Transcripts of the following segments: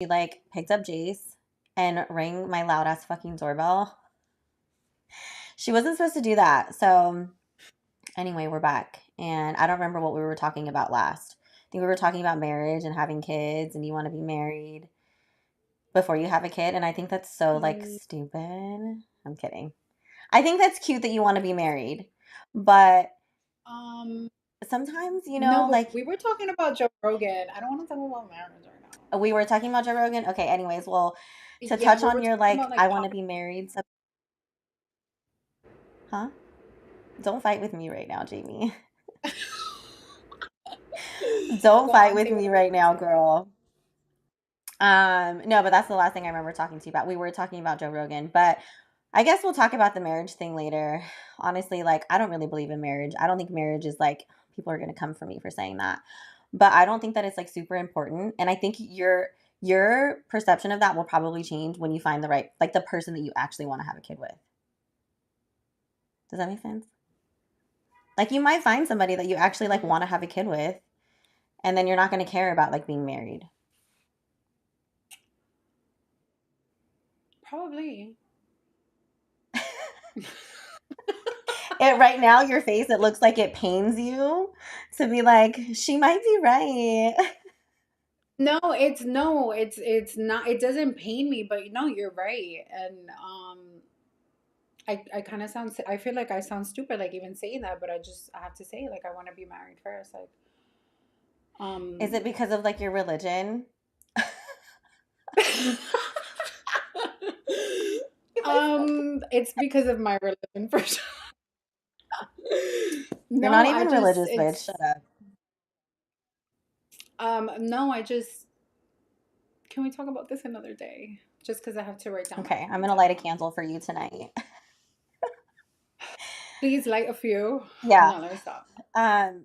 She like picked up Jace and rang my loud ass fucking doorbell. She wasn't supposed to do that. So anyway, we're back. And I don't remember what we were talking about last. I think we were talking about marriage and having kids and you want to be married before you have a kid. And I think that's so like stupid. I'm kidding. I think that's cute that you want to be married. But sometimes, No, but like we were talking about Joe Rogan. I don't want to talk about marriage right now. we were talking about Joe Rogan. Okay, anyways, well, to Yeah, touch we on were your talking like, about like I want to be married. So, huh? Don't fight with me right now, Jamie. Don't Go fight on, with say me whatever you right want to now, say. girl. No, but that's the last thing I remember talking to you about. We were talking about Joe Rogan, but I guess we'll talk about the marriage thing later. Honestly, like I don't really believe in marriage. I don't think marriage is like people are gonna come for me for saying that. But I don't think that it's like super important. And I think your perception of that will probably change when you find the right like the person that you actually want to have a kid with. Does that make sense? Like you might find somebody that you actually like want to have a kid with, and then you're not gonna care about like being married. Probably. Right now, your face, it looks like it pains you to be like, she might be right. No, it's not. It doesn't pain me, but no, you're right. And I kind of sound. I feel like I sound stupid, like even saying that, but I have to say, like I want to be married first. Like, Is it um, because of like your religion? it's because of my religion for sure. You're not No, I even just religious, bitch. Shut it's up. no, I just can we talk about this another day? Just because I have to write down my Okay, I'm points. gonna I light don't a want to. candle for you tonight. Please light a few. Yeah. No, let me stop. Um.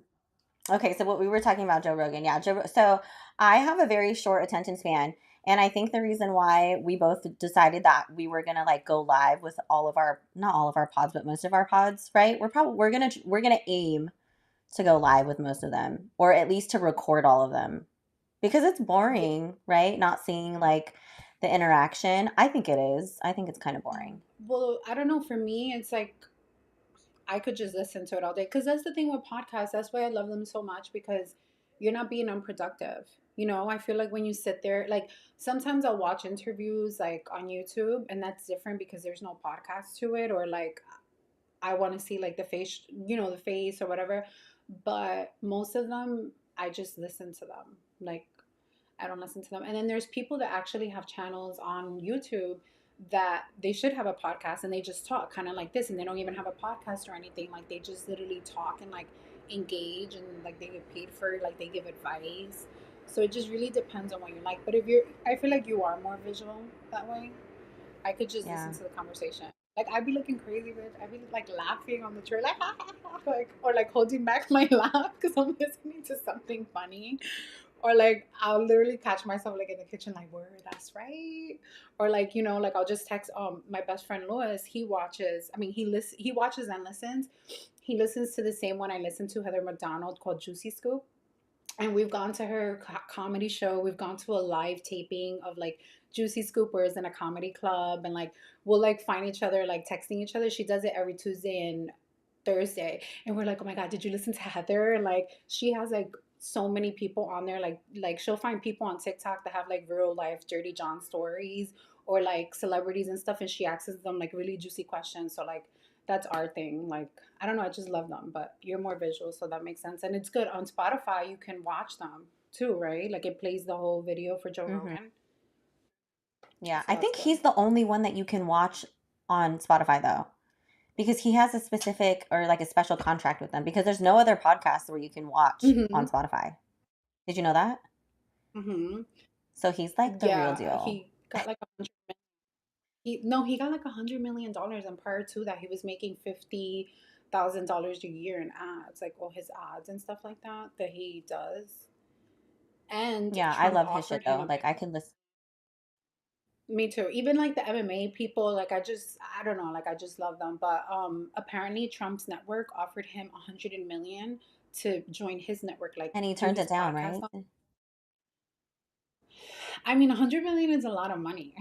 Okay, so what we were talking about Joe Rogan, yeah. So I have a very short attention span, and I think the reason why we both decided that we were gonna like go live with all of our, not all of our pods, but most of our pods, right? We're gonna aim to go live with most of them, or at least to record all of them, because it's Yeah. boring, right? Not seeing like the interaction. I think it is. I think it's kind of boring. Well, I don't know. For me, it's like I could just listen to it all day. Because that's the thing with podcasts. That's why I love them so much because you're not being unproductive. I feel like when you sit there, like sometimes I'll watch interviews like on YouTube, and that's different because there's no podcast to it, or like I want to see like the face, the face or whatever. But most of them, I just listen to them. Like I don't listen to them. And then there's people that actually have channels on YouTube that they should have a podcast and they just talk kind of like this and they don't even have a podcast or anything. Like they just literally talk and like engage and like they get paid for it, like they give advice. So it just really depends on what you like. But I feel like you are more visual that way. I could just listen Yeah. to the conversation. Like I'd be looking crazy, bitch. I'd be like laughing on the train, like, like or like holding back my laugh because I'm listening to something funny. Or like I'll literally catch myself like in the kitchen, like, word, that's right. Or like, like I'll just text my best friend Lewis, he watches, I mean he watches and listens. He listens to the same one I listen to, Heather McDonald, called Juicy Scoop. And we've gone to her comedy show. We've gone to a live taping of like Juicy Scoopers in a comedy club, and like we'll like find each other like texting each other. She does it every Tuesday and Thursday, and we're like, oh my god, did you listen to Heather? Like she has like so many people on there. Like she'll find people on TikTok that have like real life Dirty John stories or like celebrities and stuff, and she asks them like really juicy questions. So like that's our thing. Like, I don't know, I just love them, but you're more visual, so that makes sense. And it's good. On Spotify, you can watch them too, right? Like, it plays the whole video for Joe Hmm. Rogan. Yeah. So I that's think good. he's the only one that you can watch on Spotify though, because he has a specific or like a special contract with them. Because there's no other podcast where you can watch Mm-hmm. on Spotify. Did you know that? Mm-hmm. So he's like the real Yeah, deal. he got like 100. He got like $100 million, and prior to that, he was making $50,000 a year in ads, like all his ads and stuff like that that he does. And Yeah, I Trump love his shit offered him though. a Like I can listen. Me too. Even like the MMA people, like I don't know, like I just love them. But apparently Trump's network offered him 100 million to join his network, like And he do turned his it down, podcast right? on. I mean, 100 million is a lot of money.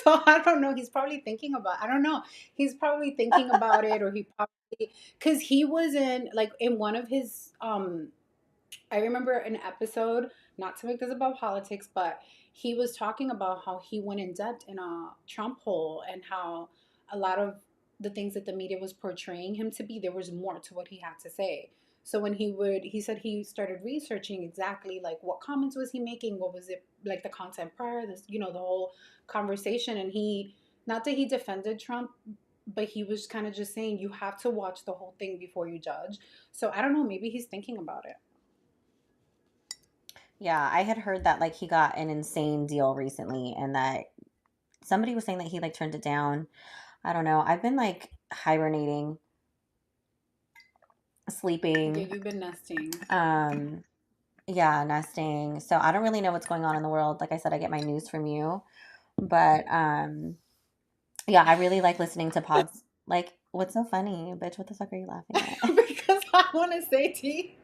So I don't know. He's probably thinking about, I don't know. He's probably thinking about it, or he probably, because he was in, like, in one of his, I remember an episode, not to make this about politics, but he was talking about how he went in debt in a Trump hole, and how a lot of the things that the media was portraying him to be, there was more to what he had to say. So when he said he started researching exactly like what comments was he making, what was it like the content prior, this, the whole conversation. And he, not that he defended Trump, but he was kind of just saying you have to watch the whole thing before you judge. So I don't know, maybe he's thinking about it. Yeah, I had heard that like he got an insane deal recently and that somebody was saying that he like turned it down. I don't know. I've been like hibernating, Yeah, sleeping, you've been nesting. um yeah, nesting. So I don't really know what's going on in the world. Like I said, I get my news from you. But yeah, I really like listening to pods. Like, what's so funny, bitch? What the fuck are you laughing at? Because I want to say tea,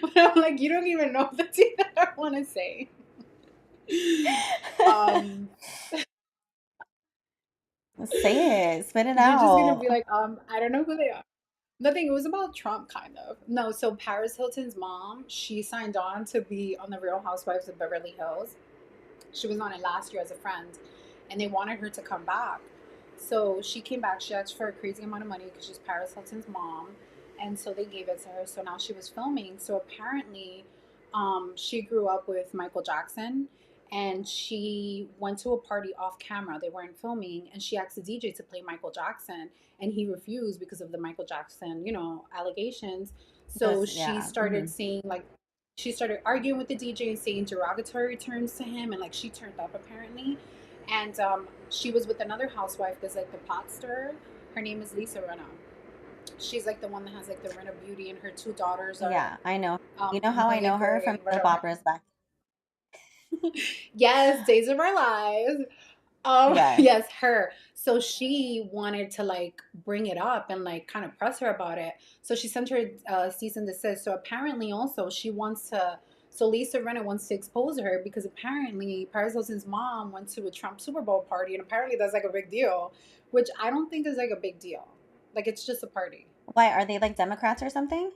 but I'm like, you don't even know the tea that I want to say. Um, Say it, spit it you're just gonna be out. like, I don't know who they are. Nothing. It was about Trump, kind of. No, so Paris Hilton's mom, she signed on to be on the Real Housewives of Beverly Hills. She was on it last year as a friend, and they wanted her to come back. So she came back. She asked for a crazy amount of money because she's Paris Hilton's mom, and so they gave it to her. So now she was filming. So apparently, she grew up with Michael Jackson, and she went to a party off camera. They weren't filming, and she asked the DJ to play Michael Jackson, and he refused because of the Michael Jackson, allegations. So This, she yeah. started saying like, she started arguing with the DJ and saying derogatory terms to him, and like she turned up apparently. And she was with another housewife that's like the pot stirrer. Her name is Lisa Rinna. She's like the one that has like the Rinna Beauty, and her two daughters are Yeah, I know. You know how I Amelia know her Gray from and soap whatever. operas back. Yes, Days of Our Lives. Yes. Yes, her. So she wanted to like bring it up and like kind of press her about it. So she sent her cease and desist. So apparently, also she wants to. So Lisa Rinna wants to expose her because apparently Paris Hilton's mom went to a Trump Super Bowl party, and apparently that's like a big deal, which I don't think is like a big deal. Like it's just a party. Why are they like Democrats or something?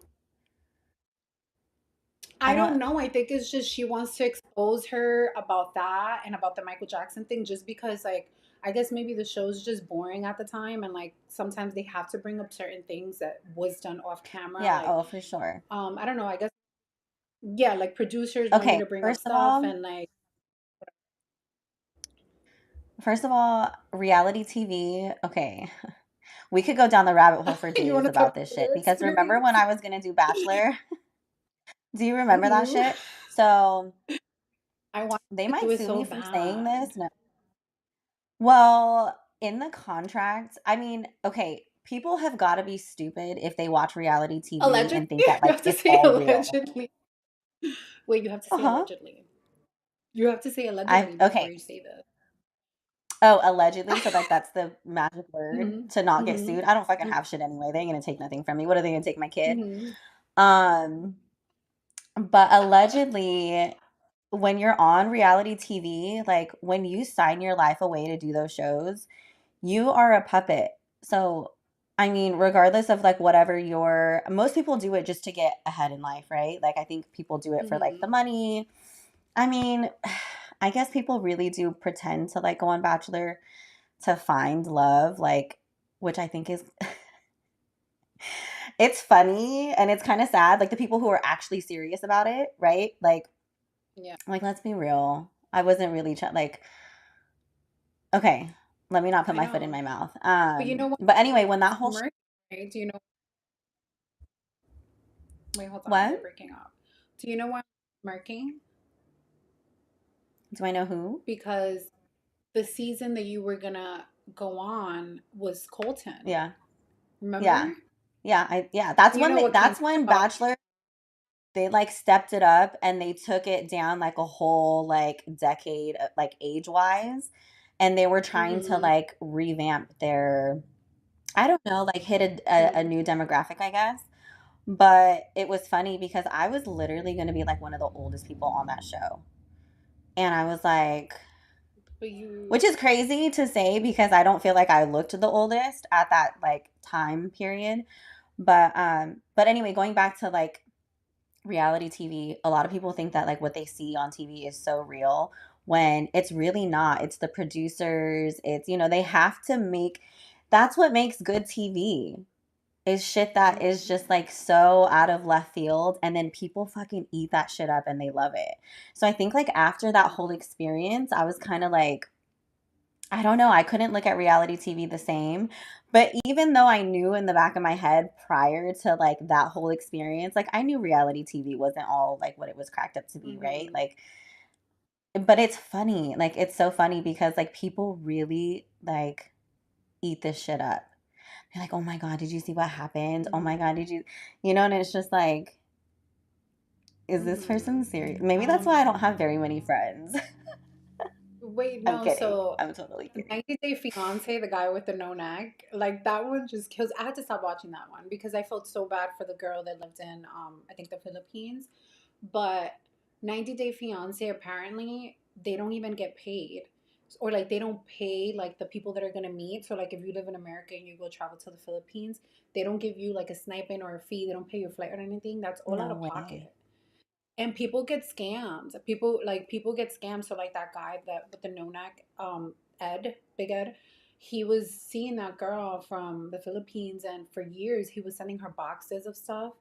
I I don't. don't know. I think it's just she wants to expose her about that and about the Michael Jackson thing, just because, like, I guess maybe the show's just boring at the time, and like sometimes they have to bring up certain things that was done off camera. Yeah. Like, Oh, for sure. I don't know. I guess yeah, like producers want you Okay. to bring up stuff, and like, First of all, reality TV. Okay, we could go down the rabbit hole for you days want to talk about this about shit your because remember experience. when I was gonna do Bachelor? Do you remember that Hmm. shit? So I want they to do might it sue so me for saying bad. this. No. Well, in the contract, I mean, okay, people have got to be stupid if they watch reality TV Allegedly, and think you that like have to it's say all real. allegedly. Wait, you have to Uh say huh. allegedly. You have to say I allegedly before okay. you say this. Oh, allegedly. So like that's the magic word Hmm. to not get Hmm. sued. I don't fucking have shit anyway. They ain't gonna take nothing from me. What are they gonna take my kid? Hmm. Um, but allegedly, when you're on reality TV, like when you sign your life away to do those shows, you are a puppet. So, I mean, regardless of like whatever your most people do it just to get ahead in life, right? Like I think people do it for like the Hmm. money. I mean, I guess people really do pretend to like go on Bachelor to find love, like which I think is it's funny and it's kind of sad. Like the people who are actually serious about it, right? Yeah. Like let's be real. I wasn't really like okay, let me not put I my foot in know. my mouth. But you know what? But anyway, when that whole Mercury, right? Do you know? Wait, hold on. You're what? breaking up. Do you know why I'm smirking? Do I know who? Because the season that you were gonna go on was Colton. Yeah. Yeah. Remember? Yeah, You know what came That's when out? Bachelor they like stepped it up and they took it down like a whole like decade like age-wise and they were trying to Mm-hmm. like revamp their I don't know, like hit a Mm-hmm. new demographic, I guess. But it was funny because I was literally going to be like one of the oldest people on that show. And I was like, But you, which is crazy to say because I don't feel like I looked the oldest at that like time period. But anyway, going back to like reality TV, a lot of people think that like what they see on TV is so real when it's really not. It's the producers, it's they have to make that's what makes good TV. Is shit that is mhm, just like so out of left field and then people fucking eat that shit up and they love it. So I think like after that whole experience, I was kind of like I don't know, I couldn't look at reality TV the same. But even though I knew in the back of my head prior to like that whole experience, like I knew reality TV wasn't all like what it was cracked up to be, right? mhm, Like but it's funny. Like it's so funny because like people really like eat this shit up. They're like, "Oh my god, did you see what happened? Oh my mhm, god, did you?" And it's just like, is this person mhm. serious? Maybe that's why I don't have very many friends. Wait, I'm no. kidding. So, I'm totally kidding. 90 Day Fiance, the guy with the no neck, like that one just kills. I had to stop watching that one because I felt so bad for the girl that lived in, I think the Philippines. But 90 Day Fiance, apparently, they don't even get paid. Or like they don't pay like the people that are gonna meet. So like if you live in America and you go travel to the Philippines, they don't give you like a stipend or a fee. They don't pay your flight or anything. That's all out No of way. pocket. And people get scammed. People get scammed. So like that guy that with the no neck, Ed, Big Ed, he was seeing that girl from the Philippines, and for years he was sending her boxes of stuff,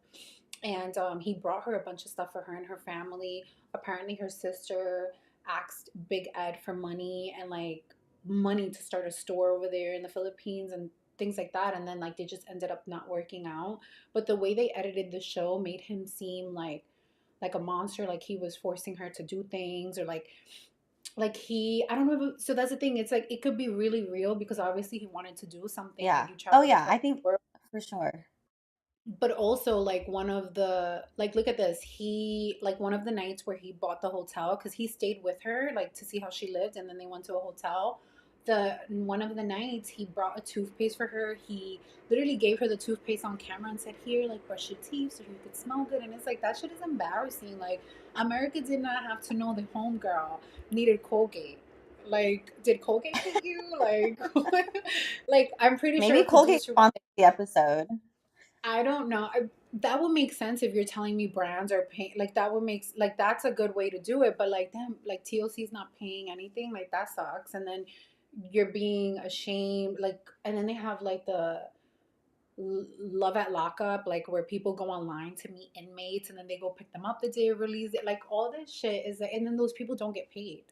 and he brought her a bunch of stuff for her and her family. Apparently, her sister asked Big Ed for money and like money to start a store over there in the Philippines and things like that. And then like they just ended up not working out. But the way they edited the show made him seem like a monster, like he was forcing her to do things, or like he, I don't know. So that's the thing. It's like it could be really real because obviously he wanted to do something. Like Yeah. he Oh traveled yeah, across I think the world. for sure. But also like one of the, like, look at this, he, like, one of the nights where he bought the hotel because he stayed with her like to see how she lived, and then they went to a hotel. The one of the nights he brought a toothpaste for her. He literally gave her the toothpaste on camera and said, here, like, brush your teeth so you could smell good. And it's like, that shit is embarrassing. Like, America did not have to know the homegirl needed Colgate. Like, did Colgate pay you? Like, like, I'm pretty sure Maybe a Colgate producer was sponsored the episode. I don't know. That would make sense if you're telling me brands are paying. Like that would make like that's a good way to do it. But like them, like TLC is not paying anything. Like that sucks. And then you're being ashamed. Like, and then they have like the love at lockup, like where people go online to meet inmates, and then they go pick them up the day of release. Like all this shit is, like, and then those people don't get paid.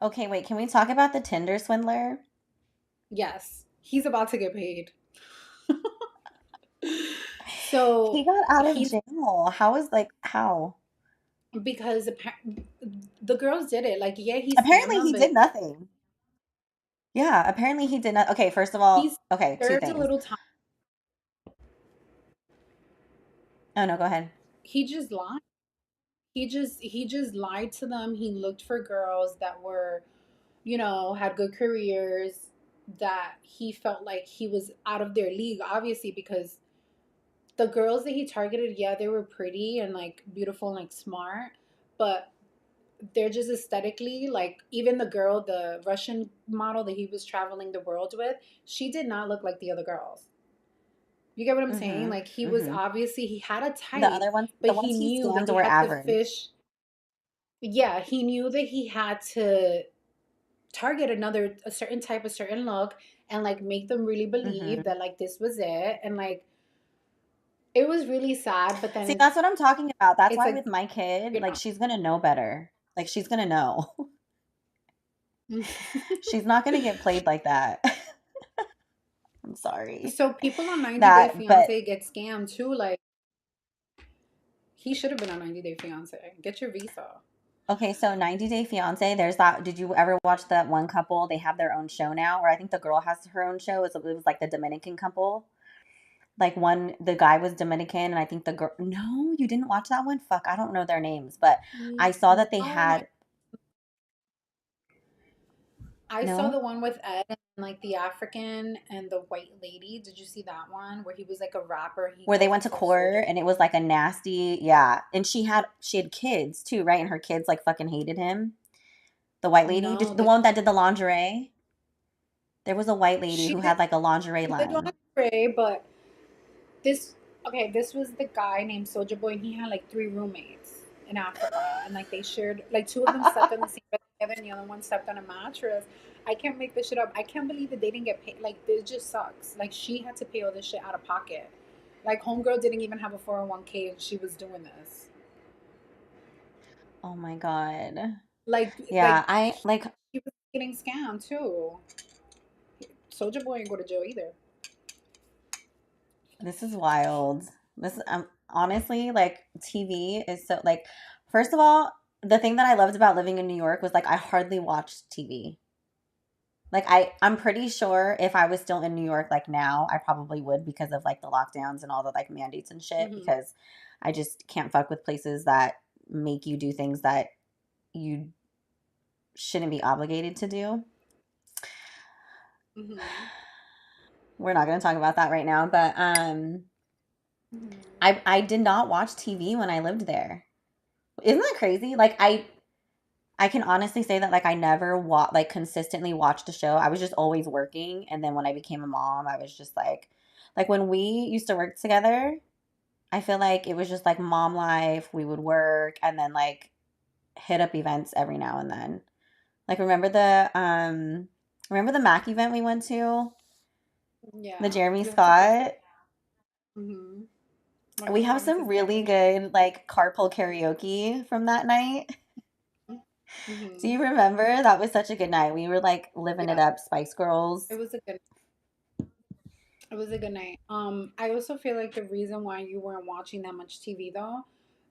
Okay, wait, can we talk about the Tinder swindler? Yes, he's about to get paid. He So got out of he's jail. How is like how? because the girls did it. Like, yeah, he scammed Apparently them, he but did nothing. Yeah, apparently he did not. Okay, first of he's all, okay, two served a things. little time. Oh no, go ahead. He just lied. He just lied to them. He looked for girls that were, had good careers, that he felt like he was out of their league, obviously, because the girls that he targeted, yeah, they were pretty and like beautiful and like smart, but they're just aesthetically, like, even the girl, the Russian model that he was traveling the world with, she did not look like the other girls. You get what I'm saying? Mm-hmm. Like, he was Mm-hmm. obviously, he had a The type, other ones, but the he ones he knew that scammed he were had to average. fish. Yeah, he knew that he had to target a certain type, a certain look, and like make them really believe Mm-hmm. that like this was it. And like, it was really sad, but See, then that's what I'm talking about. That's it's why like, with my kid, you like she's gonna know better. Like she's gonna know. know. She's not gonna get played like that. I'm sorry. So people on 90 Day But Fiance get scammed too. Like, he should have been on 90 Day Fiance. Get your visa. okay, so 90 Day Fiance, there's that. Did you ever watch that one couple? They have their own show now, or I think the girl has her own show. It was like the Dominican couple. Like the guy was Dominican, and I think the girl. No, you didn't watch that one. Fuck, I don't know their names, but I saw that they No, had I saw no, the one with Ed and like the African and the white lady. Did you see that one where he was like a rapper? He where they goes went to into a soldier. court, and it was like a nasty, yeah. And she had kids too, right? And her kids like fucking hated him. The white lady, No, the one that did the lingerie. There was a white lady she who did had like a lingerie the line. lingerie, but this okay, this was the guy named Soldier Boy, and he had like three roommates in Africa, and like they shared like two of them slept on the same bed together, and the other one slept on a mattress. I can't make this shit up. I can't believe that they didn't get paid. Like this just sucks. Like she had to pay all this shit out of pocket. Like homegirl didn't even have a 401k, and she was doing this. Oh my God. Like Yeah, I like she was getting scammed too. Soldier Boy didn't go to jail either. this is wild. This honestly like TV is so like first of all, the thing that I loved about living in New York was like I hardly watched TV. Like I'm pretty sure if I was still in New York like now, I probably would because of like the lockdowns and all the like mandates and shit Hmm. because I just can't fuck with places that make you do things that you shouldn't be obligated to do. Hmm. We're not going to talk about that right now, but Hmm. I did not watch TV when I lived there. Isn't that crazy? Like I can honestly say that like I never like consistently watched a show. I was just always working, and then when I became a mom, I was just like when we used to work together, I feel like it was just like mom life. We would work and then like hit up events every now and then. Like remember the Mac event we went to? The Yeah, Jeremy you have to pay for Scott. it. Hmm. My We mom have wanted to some see really me. good like carpool karaoke from that night. Do Hmm. you remember? That was such a good night. We were like living it Yeah, up, Spice Girls. it was a good. It was a good night. I also feel like the reason why you weren't watching that much TV though,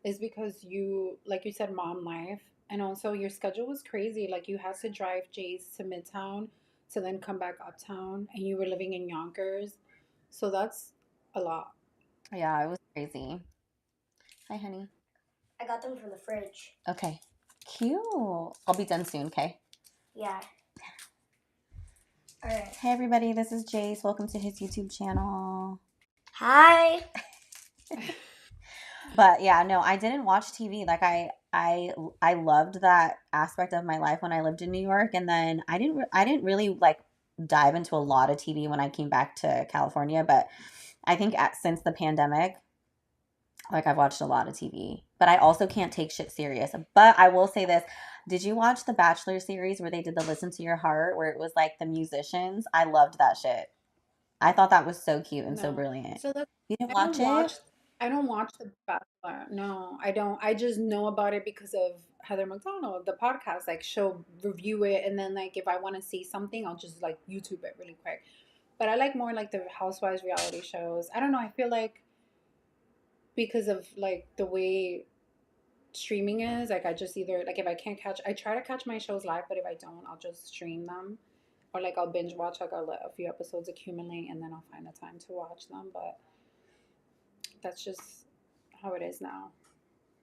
is because you, like you said, mom life, and also your schedule was crazy. Like you had to drive Jace to Midtown to then come back uptown, and you were living in Yonkers, so that's a lot. Yeah, it was crazy. Hi, honey. I got them from the fridge. Okay. Cute. I'll be done soon, okay? Yeah. All right. Hey, everybody. This is Jace. Welcome to his YouTube channel. Hi. But yeah, no, I didn't watch TV. Like I loved that aspect of my life when I lived in New York, and then I didn't really like dive into a lot of TV when I came back to California, but I think since the pandemic, like I've watched a lot of TV. But I also can't take shit serious. But I will say this. Did you watch the Bachelor series where they did the Listen to Your Heart where it was like the musicians? I loved that shit. I thought that was so cute and so No. brilliant. So that's You didn't I watch don't it? watch I don't watch The Bachelor. No, I don't. I just know about it because of Heather McDonald, the podcast. Like she'll review it, and then like if I want to see something, I'll just like YouTube it really quick. But I like more like the Housewives reality shows. I don't know. I feel like because of like the way streaming is, like I just either like if I can't catch, I try to catch my shows live, but if I don't, I'll just stream them. Or like I'll binge watch, like I'll let a few episodes accumulate and then I'll find the time to watch them. But that's just how it is now.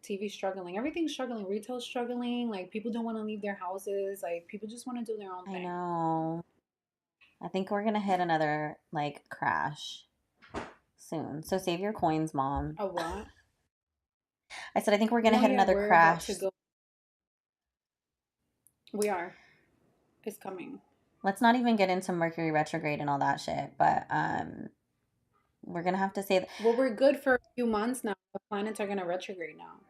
TV struggling, everything's struggling, retail struggling. Like people don't want to leave their houses. Like people just want to do their own I thing. know. I think we're gonna hit another like crash soon. So save your coins, mom. A what? I said I think we're gonna No, hit yeah, another we're about to crash. go. We are. It's coming. Let's not even get into Mercury retrograde and all that shit, but we're gonna have to say Well, we're good for a few months now. The planets are gonna retrograde now.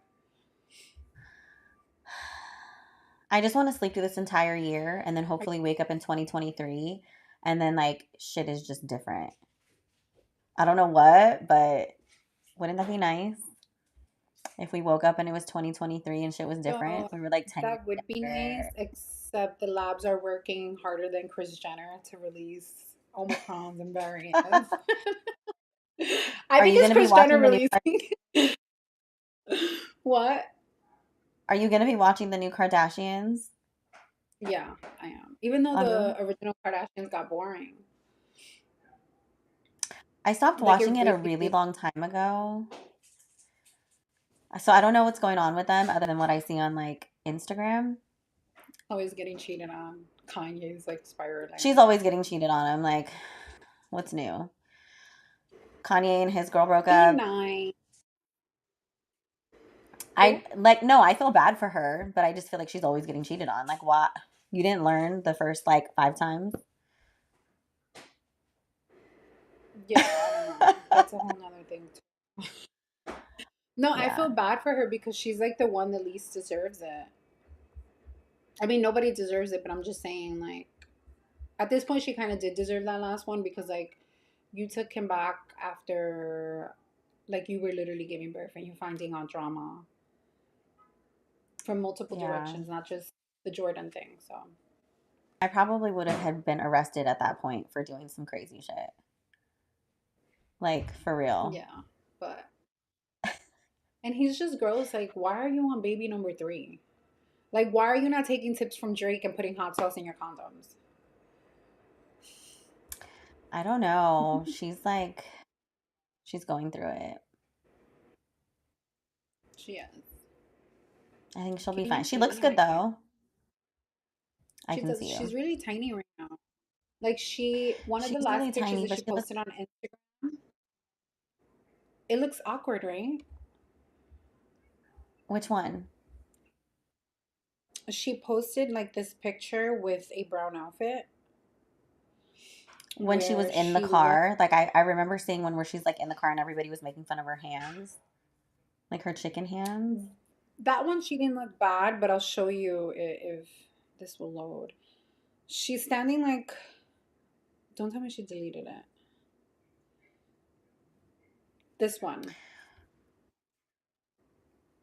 I just want to sleep through this entire year and then hopefully wake up in 2023 and then like shit is just different. I don't know what, but wouldn't that be nice if we woke up and it was 2023 and shit was different? So We were like 10 years that would be nice, younger. except the labs are working harder than Chris Jenner to release Omicrons and variants. I Are think you it's gonna be Chris Jenner watching the new? releasing. What? Are you gonna be watching the new Kardashians Yeah, I am. Even though on the Hulu? original Kardashians got boring, I stopped like it watching it a really really did. long time ago, so I don't know what's going on with them other than what I see on like Instagram. Always getting cheated on. Kanye's like She's spiraling. always getting cheated on. I'm like, what's new? Kanye and his girl broke Be up. nice. I Who? like no, I feel bad for her, but I just feel like she's always getting cheated on. Like what? You didn't learn the first like 5 times? Yeah, I don't know. That's a whole nother thing too. No, I feel Yeah. bad for her because she's like the one that least deserves it. I mean, nobody deserves it, but I'm just saying, like, at this point, she kind of did deserve that last one because, like, you took him back after, like, you were literally giving birth and you're finding out drama from multiple Yeah. directions, not just the Jordan thing. So, I probably would have had been arrested at that point for doing some crazy shit. Like, for real. yeah, but, and he's just gross. Like, why are you on baby number three? Like, why are you not taking tips from Drake and putting hot sauce in your condoms? I don't know. She's going through it. She is. I think she'll Can be you fine. She see looks me? good I can't. though. I She can does. see She's you. really tiny right now. Like one of the She's really last pictures tiny, that but she she looks. posted on Instagram, it looks awkward, right? Which one? She posted like this picture with a brown outfit When she was where in the she looks. car. Like I remember seeing one where she's like in the car and everybody was making fun of her hands. Like her chicken hands. That one she didn't look bad, but I'll show you if this will load. She's standing like. Don't tell me she deleted it. This one.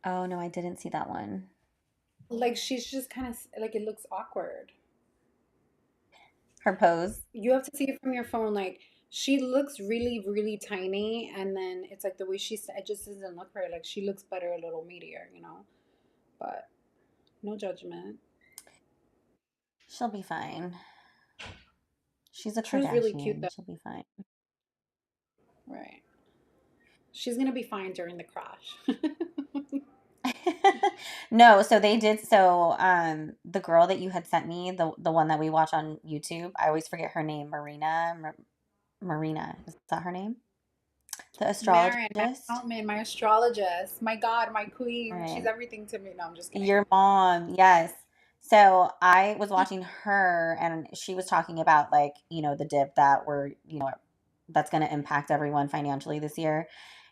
Oh no, I didn't see that one. Like she's just kind of like it looks awkward. Her pose. You have to see it from your phone. Like she looks really, really tiny, and then it's like the way it just doesn't look right. Like she looks better a little meatier. But no judgment. She'll be fine. She's a She was really cute though, Kardashian. She'll be fine. right? She's gonna be fine during the crash. No, so they did the girl that you had sent me, the one that we watch on YouTube, I always forget her name, Marina. Is that her name? The Marin, my astrologist? accountant, my astrologist, my God, my All queen. She's right. everything to me. No, I'm just kidding. Your mom, yes. So I was watching her and she was talking about like, the dip that that's going to impact everyone financially this year.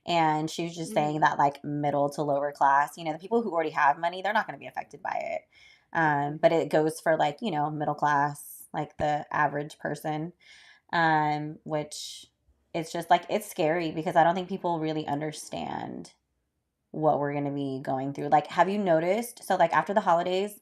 And she was just saying Mm-hmm. that like middle to lower class, the people who already have money, they're not going to be affected by it. But it goes for like, middle class, like the average person, which it's just like, it's scary because I don't think people really understand what we're going to be going through. Like, have you noticed? So, like, after the holidays,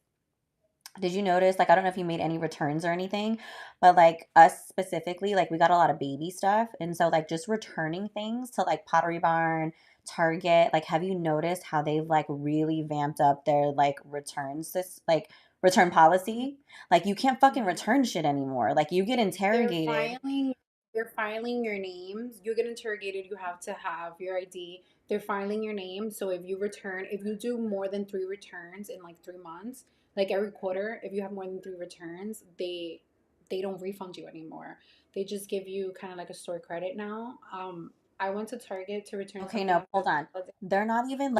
did you notice? Like, I don't know if you made any returns or anything, but like us specifically, like, we got a lot of baby stuff. And so, like, just returning things to like Pottery Barn, Target, like, have you noticed how they've like really vamped up their like return policy? Like, you can't fucking Mm-hmm. return shit anymore. Like, you get They're interrogated. filing they're filing your names. You get interrogated, you have to have your ID. They're filing your name. So if you do more than 3 returns in like 3 months, like every quarter, if you have more than 3 returns, they don't refund you anymore. They just give you kind of like a store credit now. I went to Target to return Okay, something no, after hold the on. holiday. They're not even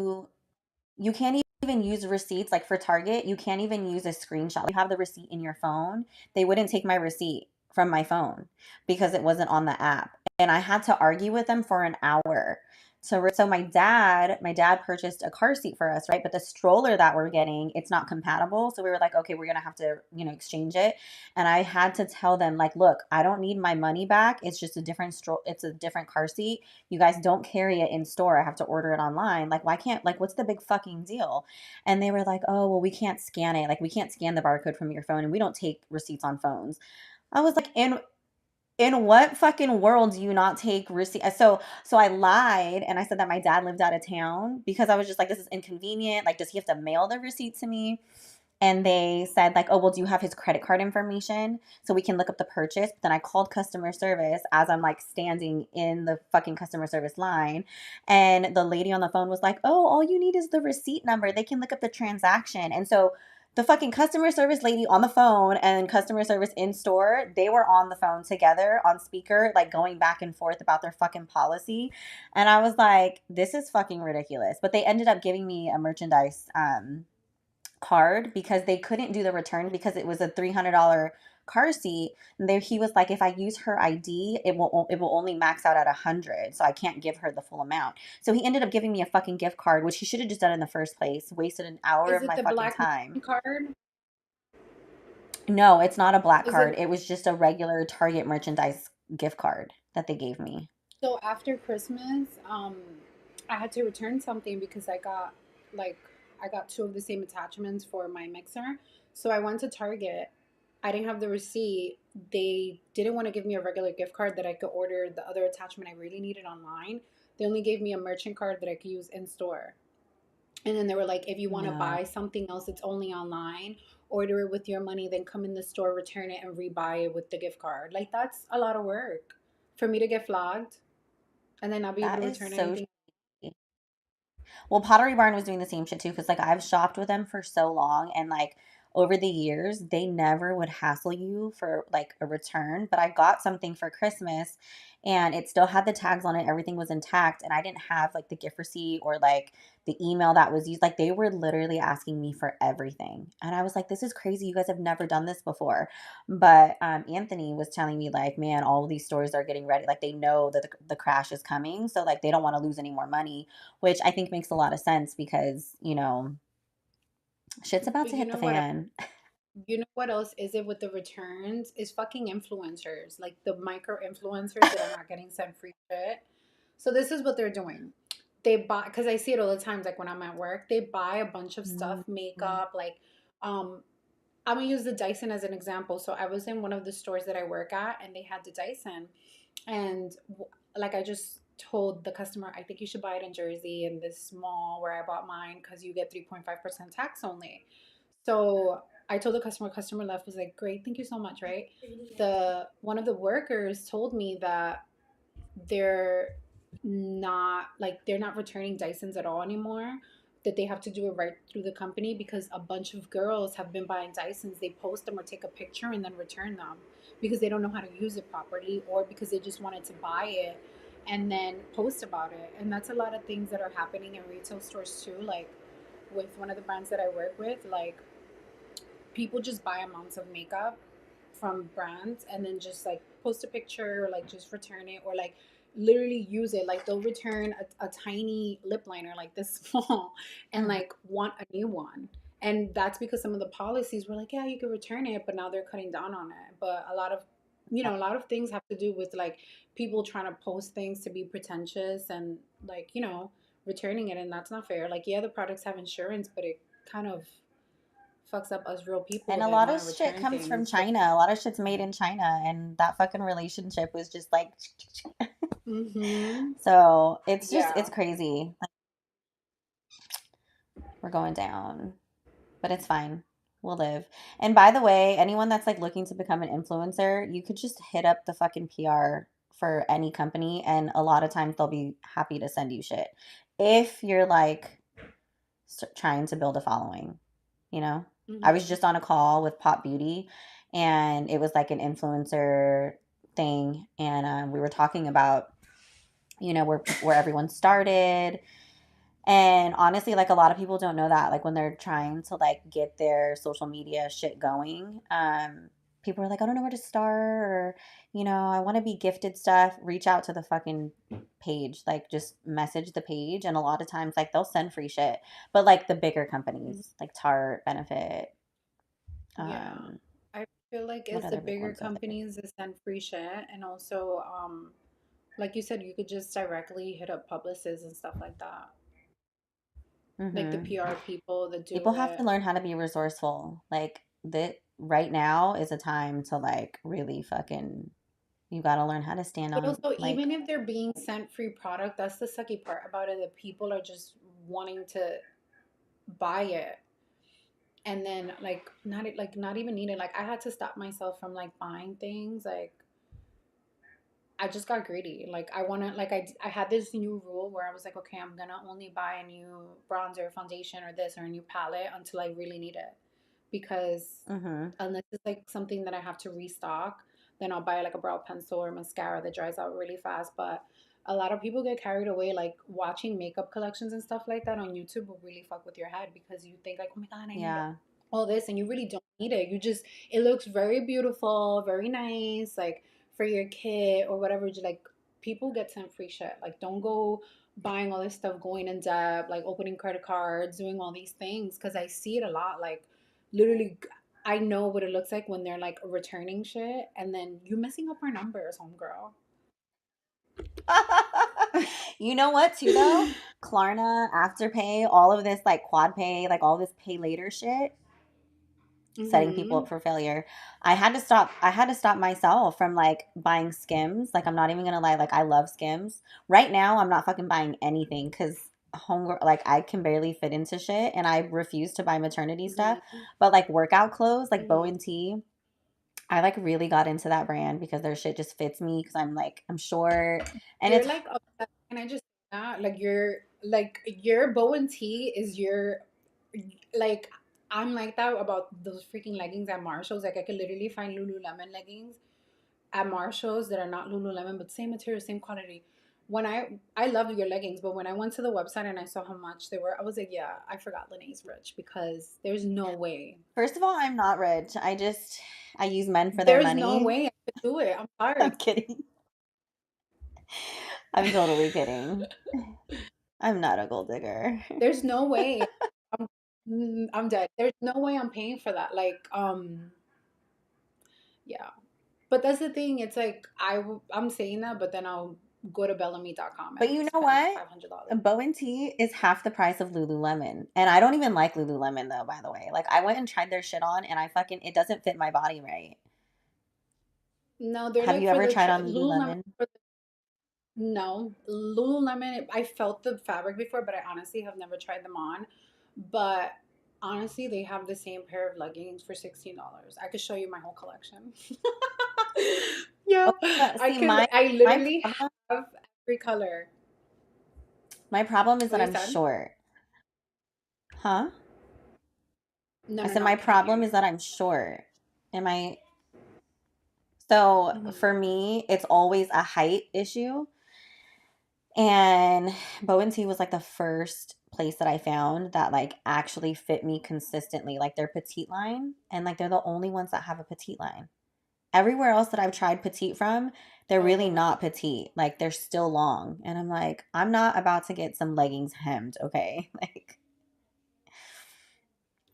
you can't even use receipts. Like for Target, you can't even use a screenshot. You have the receipt in your phone. They wouldn't take my receipt from my phone because it wasn't on the app. And I had to argue with them for an hour. So my dad purchased a car seat for us, right? But the stroller that we're getting, it's not compatible. So we were like, okay, we're gonna have to, exchange it. And I had to tell them, like, look, I don't need my money back. It's just it's a different car seat. You guys don't carry it in store. I have to order it online. Like, why can't, like, what's the big fucking deal? And they were like, oh, well, we can't scan it. Like, we can't scan the barcode from your phone and we don't take receipts on phones. I was like, in what fucking world do you not take receipt? So I lied and I said that my dad lived out of town because I was just like, this is inconvenient. Like, does he have to mail the receipt to me? And they said like, oh, well, do you have his credit card information so we can look up the purchase? But then I called customer service as I'm like standing in the fucking customer service line, and the lady on the phone was like, oh, all you need is the receipt number, they can look up the transaction. And so the fucking customer service lady on the phone and customer service in store, they were on the phone together on speaker, like going back and forth about their fucking policy. And I was like, this is fucking ridiculous. But they ended up giving me a merchandise card because they couldn't do the return because it was a $300 car seat. And there he was like, if I use her ID, it will only max out at 100, so I can't give her the full amount. So he ended up giving me a fucking gift card, which he should have just done in the first place. Wasted an hour Is of it my the fucking black time. card? No, it's not a black Is card. it It was just a regular Target merchandise gift card that they gave me. so after Christmas? I had to return something because like I got two of the same attachments for my mixer. So I went to Target. I didn't have the receipt. They didn't want to give me a regular gift card that I could order the other attachment I really needed online. They only gave me a merchant card that I could use in store. And then they were like, if you want to No, buy something else, it's only online. Order it with your money, then come in the store, return it, and rebuy it with the gift card. Like that's a lot of work for me to get flagged and then not be able to that is return so anything. shitty. Well, Pottery Barn was doing the same shit too, because like I've shopped with them for so long, and like over the years, they never would hassle you for like a return. But I got something for Christmas, and it still had the tags on it. Everything was intact, and I didn't have like the gift receipt or like the email that was used. Like they were literally asking me for everything, and I was like, "This is crazy. You guys have never done this before." But Anthony was telling me like, "Man, all of these stores are getting ready. Like they know that the crash is coming, so like they don't want to lose any more money." Which I think makes a lot of sense because, shit's about But to hit the fan. you know what else is it with the returns? Is fucking influencers, like the micro influencers that are not getting sent free shit. So this is what they're doing. They buy because I see it all the time. Like when I'm at work, they buy a bunch of stuff, Mhm. makeup, like um I'm gonna use the Dyson as an example. So I was in one of the stores that I work at, and they had the Dyson, and like I just told the customer, I think you should buy it in Jersey in this mall where I bought mine because you get 3.5% tax only. So I told the customer left was like, great, thank you so much, right? The one of the workers told me that they're they're not returning Dysons at all anymore. That they have to do it right through the company because a bunch of girls have been buying Dysons. They post them or take a picture and then return them because they don't know how to use it properly or because they just wanted to buy it and then post about it. And that's a lot of things that are happening in retail stores too. Like with one of the brands that I work with, like people just buy amounts of makeup from brands and then just like post a picture or like just return it or like literally use it. Like they'll return a tiny lip liner like this small and Mhm. like want a new one. And that's because some of the policies were like, yeah, you can return it, but now they're cutting down on it. But a lot of things have to do with like people trying to post things to be pretentious and like, returning it. And that's not fair. Like, yeah, the products have insurance, but it kind of fucks up us real people And a that lot of want to shit return comes from things. So, China. A lot of shit's made in China, and that fucking relationship was just like, hmm so it's yeah. crazy. Like, we're going down, but it's fine. We'll live. And by the way, anyone that's like looking to become an influencer, you could just hit up the fucking PR for any company, and a lot of times they'll be happy to send you shit if you're like trying to build a following, you know? I was hmm just on a call with Pop Beauty, and it was like an influencer thing, and we were talking about, where everyone started. And honestly, like a lot of people don't know that. Like when they're trying to like get their social media shit going, people are like, I don't know where to start, or I want to be gifted stuff. Reach out to the fucking page. Like just message the page, and a lot of times like they'll send free shit. But like the bigger companies, like Tarte, Benefit, Yeah. um, I feel like what it's the other big bigger ones are there? companies that send free shit. And also, like you said, you could just directly hit up publicists and stuff like that. Like the Mm-hmm. PR people that do People have to it. learn how to be resourceful. Like that right now is a time to like really fucking you got to learn how to stand But on also, like even if they're being sent free product, that's the sucky part about it. That people are just wanting to buy it and then not even need it. Like I had to stop myself from like buying things. Like I just got greedy. Like I want to like I had this new rule where I was like, okay, I'm gonna only buy a new bronzer, foundation, or this or a new palette until I really need it, because mhm. unless it's like something that I have to restock, then I'll buy like a brow pencil or mascara that dries out really fast. But a lot of people get carried away, like watching makeup collections and stuff like that on YouTube will really fuck with your head because you think like, oh my god, I need Yeah. all this, and you really don't need it. You just, it looks very beautiful, very nice, like for your kid or whatever. Just like people get sent free shit. Like don't go buying all this stuff, going in debt, like opening credit cards, doing all these things because I see it a lot. Like literally, I know what it looks like when they're like returning shit, and then you messing up our numbers, homegirl. You know what, too, though? Klarna, Afterpay, all of this, like quad pay, like all this pay later shit, setting people Mm-hmm. up for failure. I had to stop myself from like buying Skims. Like I'm not even gonna lie, like I love Skims. Right now I'm not fucking buying anything because home like I can barely fit into shit and I refuse to buy maternity stuff. Mm-hmm. But like workout clothes, like Bow Mm-hmm. and T, I like really got into that brand because their shit just fits me because I'm short and You're it's like, can I just say that? Like your bow and tee is your, like, I'm like that about those freaking leggings at Marshalls. Like I could literally find Lululemon leggings at Marshalls that are not Lululemon, but same material, same quality. When I love your leggings, but when I went to the website and I saw how much they were, I was like, yeah, I forgot Lene's rich because there's no way. first of all, I'm not rich. I use men for their There's no money. way I could do it. I'm sorry. I'm kidding. I'm totally kidding. I'm not a gold digger. There's no way. I'm I'm dead. There's no way I'm paying for that. Like, yeah. But that's the thing. It's like I'm saying that, but then I'll go to Bellamy.com But and you know spend like what? $500. Bow and Tea is half the price of Lululemon. And I don't even like Lululemon though, by the way. Like I went and tried their shit on and I fucking it doesn't fit my body right. No, they're Have like you for ever the tried on Lululemon. Lululemon? No, Lululemon. I felt the fabric before, but I honestly have never tried them on. But honestly, they have the same pair of leggings for $16. I could show you my whole collection. Yeah, Okay, but I see can. my I my literally problem have every color. my problem is What that you I'm said? short. Huh? No, I no, said no. my I can't hear problem you. is that I'm short. Am I so Hmm. for me, it's always a height issue. And Bow and Tea was like the first place that I found that like actually fit me consistently, like their petite line. And like they're the only ones that have a petite line. Everywhere else that I've tried petite from, they're really Oh, not petite. Like they're still long. And I'm like, I'm not about to get some leggings hemmed, okay? Like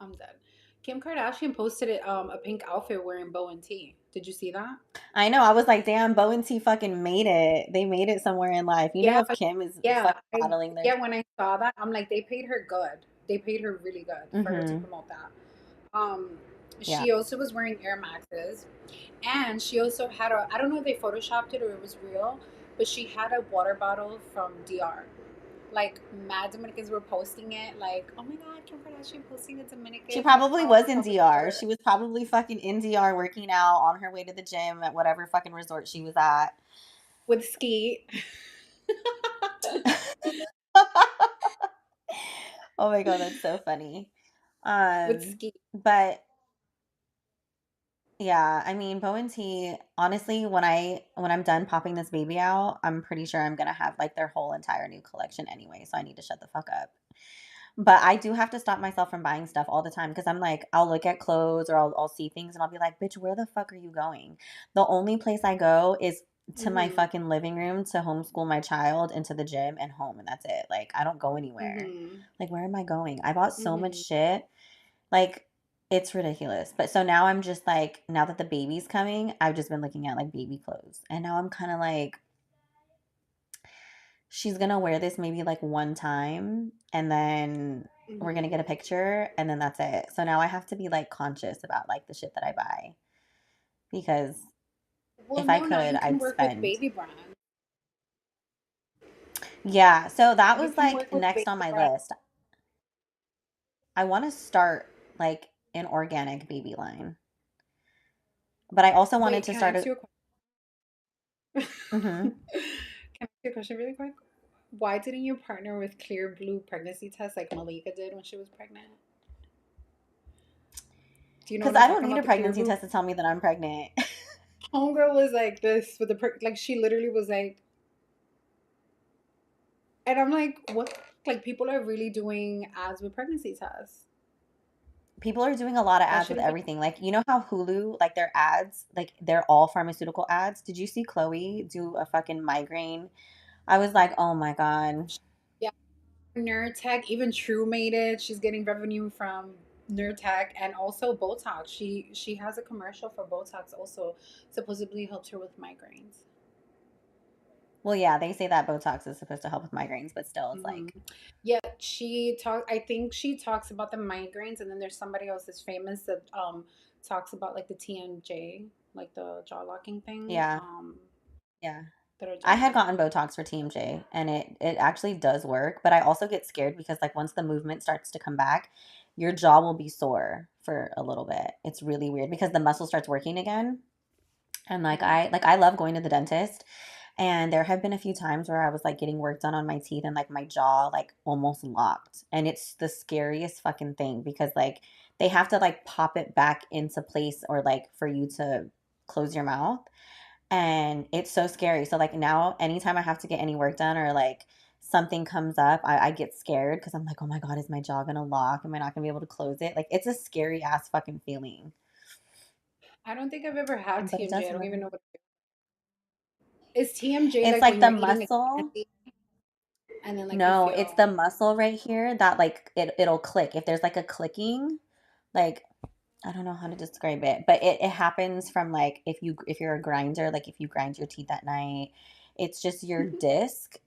I'm dead. Kim Kardashian posted it, a pink outfit wearing bow and tee. Did you see that? I know, I was like, damn, Bow and Tea fucking made it. They made it somewhere in life. You know Yeah, if Kim is yeah. fucking modeling their Yeah. When I saw that, I'm like, they paid her good. They paid her really good for her to mm-hmm. promote that. Um, Yeah. she also was wearing Air Maxes, and she also had a. I don't know if they photoshopped it or it was real, but she had a water bottle from DR. Like mad Dominicans were posting it, like, oh my god, Kim Kardashian posting a She Dominican probably was in from DR. her She was probably fucking in DR working out on her way to the gym at whatever fucking resort she was at. with Ski. Oh my god, that's so funny. With Ski. But yeah, I mean, Bow and T, honestly, when I'm done popping this baby out, I'm pretty sure I'm gonna have like their whole entire new collection anyway, so I need to shut the fuck up. But I do have to stop myself from buying stuff all the time because I'm like, I'll look at clothes or I'll see things and I'll be like, bitch, where the fuck are you going? The only place I go is to my Mm-hmm. fucking living room to homeschool my child and to the gym and home, and that's it. Like, I don't go anywhere. Mm-hmm. Like, where am I going? I bought so much Mm-hmm. shit. Like, it's ridiculous. But so now I'm just like, now that the baby's coming, I've just been looking at like baby clothes. And now I'm kind of like, she's gonna wear this maybe like one time and then we're gonna Mm-hmm. get a picture and then that's it. So now I have to be like conscious about like the shit that I buy because Well, if I no, now could, you can I'd work with spend. baby brands. Yeah, so that You was can like work with next baby on my brands list. I want to start like an organic baby line, but I also wanted Wait, to can I start ask a. you a question? Mhm. Can I ask you a question really quick? Why didn't you partner with Clear Blue pregnancy test like Malika did when she was pregnant? Do you know Because what I'm I don't talking need a about? The Clear pregnancy Blue test to tell me that I'm pregnant. homegirl was like this with the like she literally was like, And I'm like, what? Like, people are really doing ads with pregnancy tests. People are doing a lot of That ads should with have been. everything. Like, you know how Hulu, like their ads, like they're all pharmaceutical ads? Did you see Chloe do a fucking migraine? I was like, oh my God. Yeah, Nurtec, even True made it. She's getting revenue from Nurtec and also Botox. She has a commercial for Botox also supposedly helps her with migraines. Well, yeah, they say that Botox is supposed to help with migraines, but still, it's Hmm. like, Yeah, she talk. I think she talks about the migraines, and then there's somebody else that's famous that talks about like the TMJ, like the jaw locking thing, yeah, yeah. that are I doing had it. gotten Botox for TMJ and it actually does work, but I also get scared because like once the movement starts to come back, your jaw will be sore for a little bit. It's really weird because the muscle starts working again. And Hmm. like I love going to the dentist. And there have been a few times where I was like getting work done on my teeth and like my jaw like almost locked. And it's the scariest fucking thing because like they have to like pop it back into place or like for you to close your mouth. And it's so scary. So like now anytime I have to get any work done or like something comes up, I get scared because I'm like, oh my God, is my jaw gonna lock? Am I not gonna be able to close it? Like it's a scary ass fucking feeling. I don't think I've ever had But it TMJ. does I don't even work. know what is TMJ It's like like when the you're eating a muscle. candy and then like you No, it's feel. the muscle right here that like it'll click. If there's like a clicking, like I don't know how to describe it, but it happens from like if you're a grinder, like if you grind your teeth at night, it's just your disc.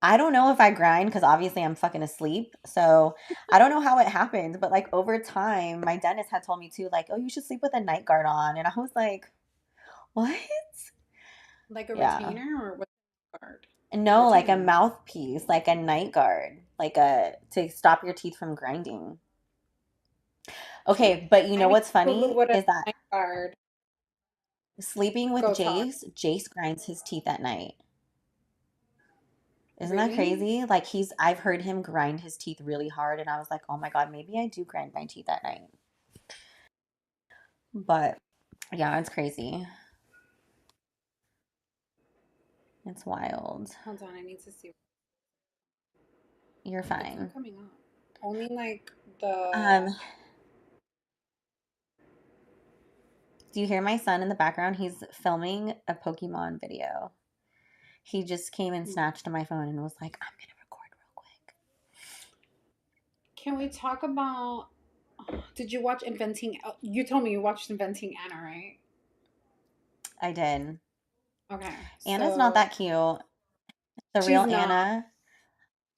I don't know if I grind because obviously I'm fucking asleep. So I don't know how it happened, but like over time, my dentist had told me too, like, oh, you should sleep with a night guard on. And I was like, what? Like a Yeah. retainer or what guard? A No, like a retainer. mouthpiece, like a night guard, like a to stop your teeth from grinding. Okay, but you I know need what's to Google funny what a is that night guard. sleeping with Go talk. Jace grinds his teeth at night. Isn't that Really? crazy? Like I've heard him grind his teeth really hard, and I was like, oh my God, maybe I do grind my teeth at night. But yeah, it's crazy. It's wild. Hold on, I need to see. You're It's not fine. coming up. Only like the. Um, do you hear my son in the background? He's filming a Pokemon video. He just came and snatched my phone and was like, I'm gonna record real quick. Can we talk about? Did you watch Inventing? You told me you watched Inventing Anna, right? I did. Okay, Anna's not so that cute. The she's real not. Anna.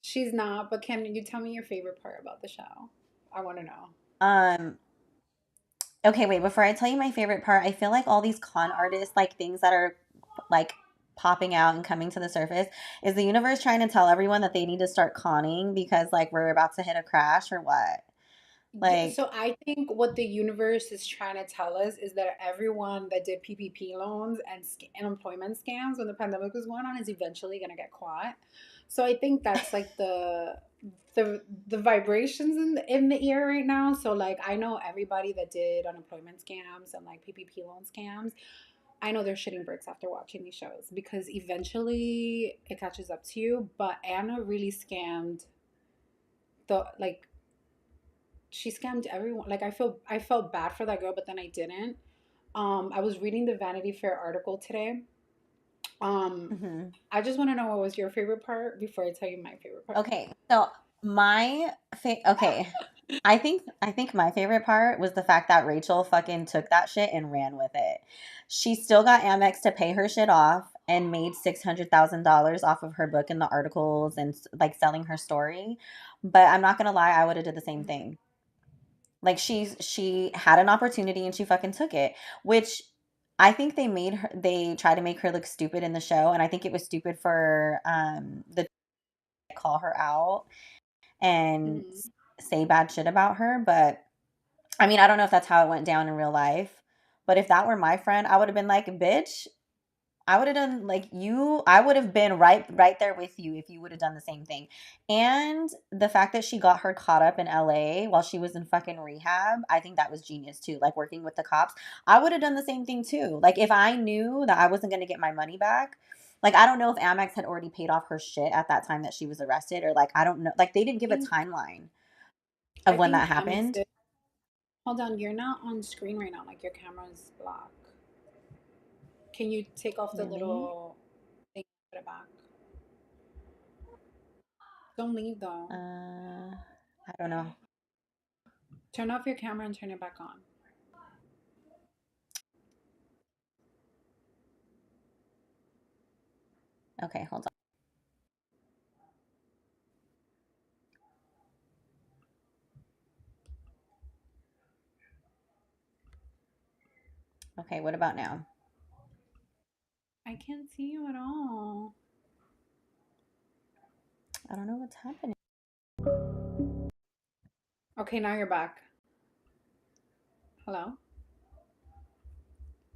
She's not. But can you tell me your favorite part about the show? I want to know. Um, okay, wait, before I tell you my favorite part, I feel like all these con artists, like things that are like popping out and coming to the surface, is the universe trying to tell everyone that they need to start conning because like we're about to hit a crash or what? Yeah, Like, so I think what the universe is trying to tell us is that everyone that did PPP loans and and employment scams when the pandemic was going on is eventually going to get caught. So I think that's like the vibrations in the air right now. So like I know everybody that did unemployment scams and like PPP loan scams. I know they're shitting bricks after watching these shows because eventually it catches up to you. But Anna really scammed the like she scammed everyone. Like I felt bad for that girl, but then I didn't. I was reading the Vanity Fair article today. Um, mhm. I just want to know what was your favorite part before I tell you my favorite part. Okay, so okay. I think my favorite part was the fact that Rachel fucking took that shit and ran with it. She still got Amex to pay her shit off and made $600,000 off of her book and the articles and like selling her story. But I'm not gonna lie, I would have did the same thing. Like she had an opportunity and she fucking took it, which I think they tried to make her look stupid in the show, and I think it was stupid for the call her out and Mm-hmm. say bad shit about her. But I mean, I don't know if that's how it went down in real life. But if that were my friend, I would have been like, bitch, I would have done like you. I would have been right there with you if you would have done the same thing. And the fact that she got her caught up in LA while she was in fucking rehab, I think that was genius too. Like working with the cops, I would have done the same thing too. Like if I knew that I wasn't going to get my money back, Like, I don't know if Amex had already paid off her shit at that time that she was arrested, or like, I don't know. Like, they didn't give a think timeline of I when think that Amex happened. did. Hold on, you're not on screen right now. Like your camera's black. Can you take off the Really? little thing and put it back? Don't leave though. I don't know. Turn off your camera and turn it back on. Okay, hold on. Okay, what about now? I can't see you at all. I don't know what's happening. Okay, now you're back. Hello?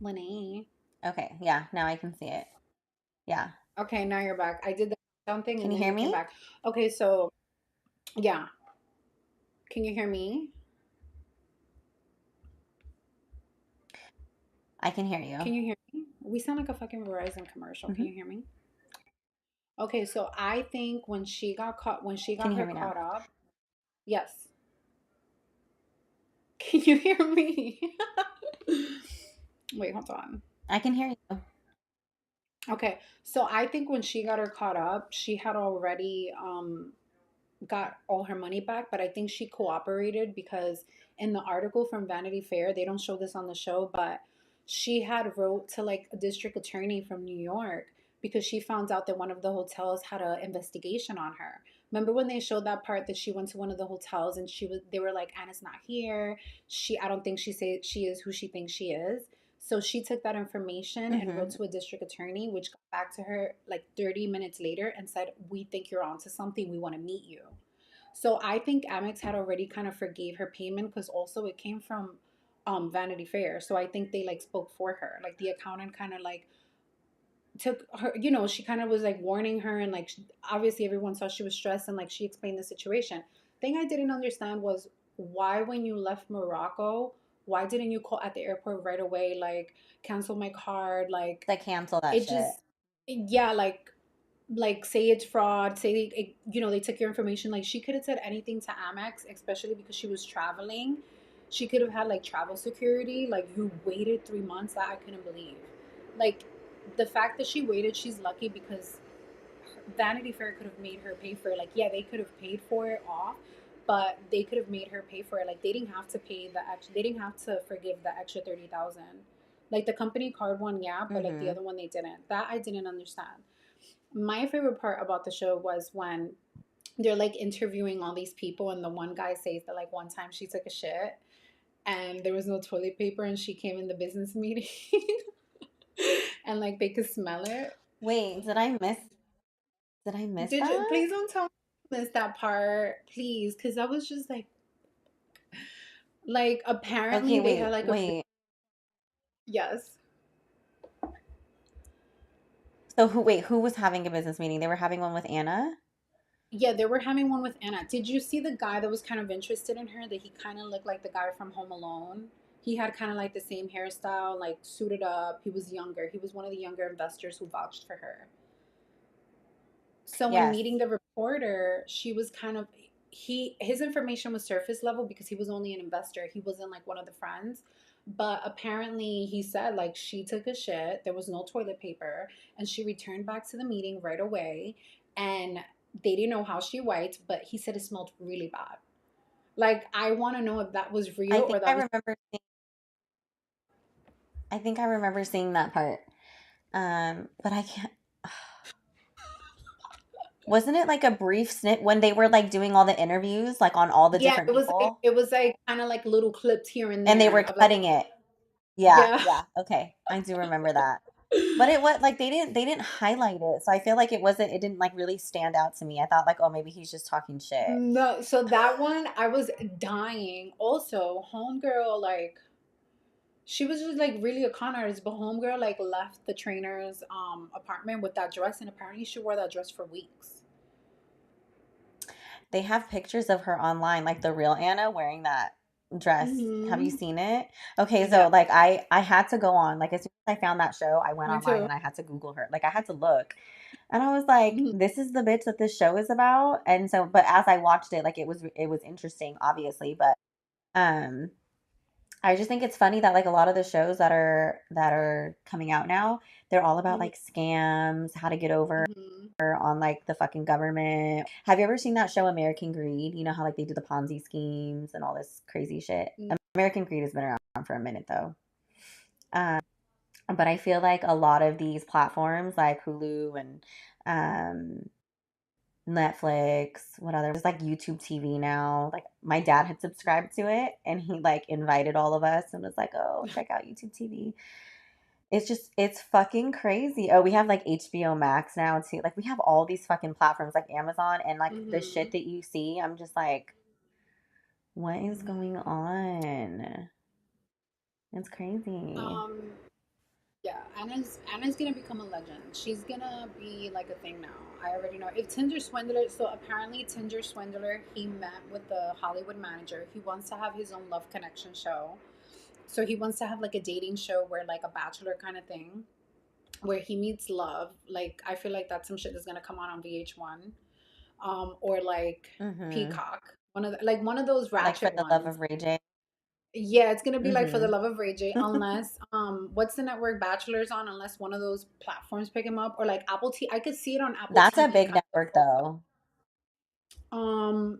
Lene. Okay, yeah, now I can see it. Yeah. Okay, now you're back. I did the down thing Can and you then hear you came me? back. Okay, so yeah. Can you hear me? I can hear you. Can you hear me? We sound like a fucking Verizon commercial. Can Hmm. you hear me? Okay, so I think when she got caught, when she Can got you hear her me now? caught up, yes. Can you hear me? Wait, hold on. I can hear you. Okay, so I think when she got her caught up, she had already got all her money back, but I think she cooperated because in the article from Vanity Fair, they don't show this on the show, but she had wrote to like a district attorney from New York because she found out that one of the hotels had an investigation on her. Remember when they showed that part that she went to one of the hotels and they were like, Anna's not here. I don't think she is who she thinks she is. So she took that information and wrote Hmm. to a district attorney, which got back to her like 30 minutes later and said, we think you're onto something. We want to meet you. So I think Amex had already kind of forgave her payment because also it came from Vanity Fair. So I think they like spoke for her. Like the accountant kind of like took her, she kind of was like warning her and like obviously everyone saw she was stressed and like she explained the situation. Thing I didn't understand was why when you left Morocco, why didn't you call at the airport right away like cancel my card, like Like, cancel that it shit. just yeah, like say it's fraud, say they took your information. Like she could have said anything to Amex, especially because she was traveling. She could have had like travel security. Like you waited 3 months, that I couldn't believe. Like the fact that she waited, she's lucky because Vanity Fair could have made her pay for it. Like yeah, they could have paid for it off, but they could have made her pay for it. Like they didn't have to pay the extra. They didn't have to forgive the extra 30,000. Like the company card one, yeah, but like the Hmm. other one they didn't. That I didn't understand. My favorite part about the show was when they're like interviewing all these people and the one guy says that like one time she took a shit and there was no toilet paper and she came in the business meeting and like they could smell it. Wait, did I miss Did you that? please don't tell me you missed that part, please, because I was just like Okay, apparently they had wait, like a wait. yes. So who was having a business meeting? They were having one with Anna? Yeah, they were having one with Anna. Did you see the guy that was kind of interested in her? That he kind of looked like the guy from Home Alone. He had kind of like the same hairstyle, like suited up. He was younger. He was one of the younger investors who vouched for her. So when Yes. meeting the reporter, she was kind of his information was surface level because he was only an investor. He wasn't like one of the friends. But apparently he said like she took a shit, there was no toilet paper, and she returned back to the meeting right away and they didn't know how she wiped, but he said it smelled really bad. Like I want to know if that was I real think or I that was remember I think I remember seeing that part. But I can't. Wasn't it like a brief snip when they were like doing all the interviews, like on all the yeah, different people, it was like kind of like little clips here and and they were there of like cutting it? Yeah, yeah. yeah. Okay, I do remember that. But it was like they didn't highlight it, so I feel like it didn't like really stand out to me. I thought like, oh, maybe he's just talking shit. No, so that one I was dying. Also, homegirl, like she was just like really a con artist, but homegirl like left the trainer's apartment with that dress, and apparently she wore that dress for weeks. They have pictures of her online, like the real Anna wearing that. dress. Have you Mm-hmm. seen it? Okay, Yeah, so like I had to go on. Like as soon as I found that show, I went me online too. and I had to Google her. Like I had to look. And I was like, Mhm. this is the bitch that this show is about. And so but as I watched it, like it was interesting, obviously, but um I just think it's funny that like a lot of the shows that are coming out now, they're all about Mhm. like scams, how to get over Mhm. on like the fucking government. Have you ever seen that show American Greed? You know how like they do the Ponzi schemes and all this crazy shit. Mm. American Greed has been around for a minute though. But I feel like a lot of these platforms like Hulu and um Netflix, what other, there's like YouTube TV now. Like my dad had subscribed to it and he like invited all of us and was like, "Oh, check out YouTube TV." It's fucking crazy. Oh, we have like HBO Max now too. Like we have all these fucking platforms like Amazon and like the shit Mhm. that you see, I'm just like, what is going Mhm. on? It's crazy. Um, yeah, Anna's gonna become a legend. She's gonna be like a thing now. I already know. If Tinder Swindler, so apparently Tinder Swindler, he met with the Hollywood manager. He wants to have his own Love Connection show. So he wants to have like a dating show where like a bachelor kind of thing, where he meets love. Like I feel like that's some shit that's gonna come on VH1, or like Mm-hmm. Peacock. One of those Like for ratchet the love ones. of Ray J. Yeah, it's gonna be like For the Mm-hmm. Love of Ray J, unless what's the network Bachelor's on? Unless one of those platforms pick him up, or like Apple T. I could see it on Apple That's a TV big kind of. network though.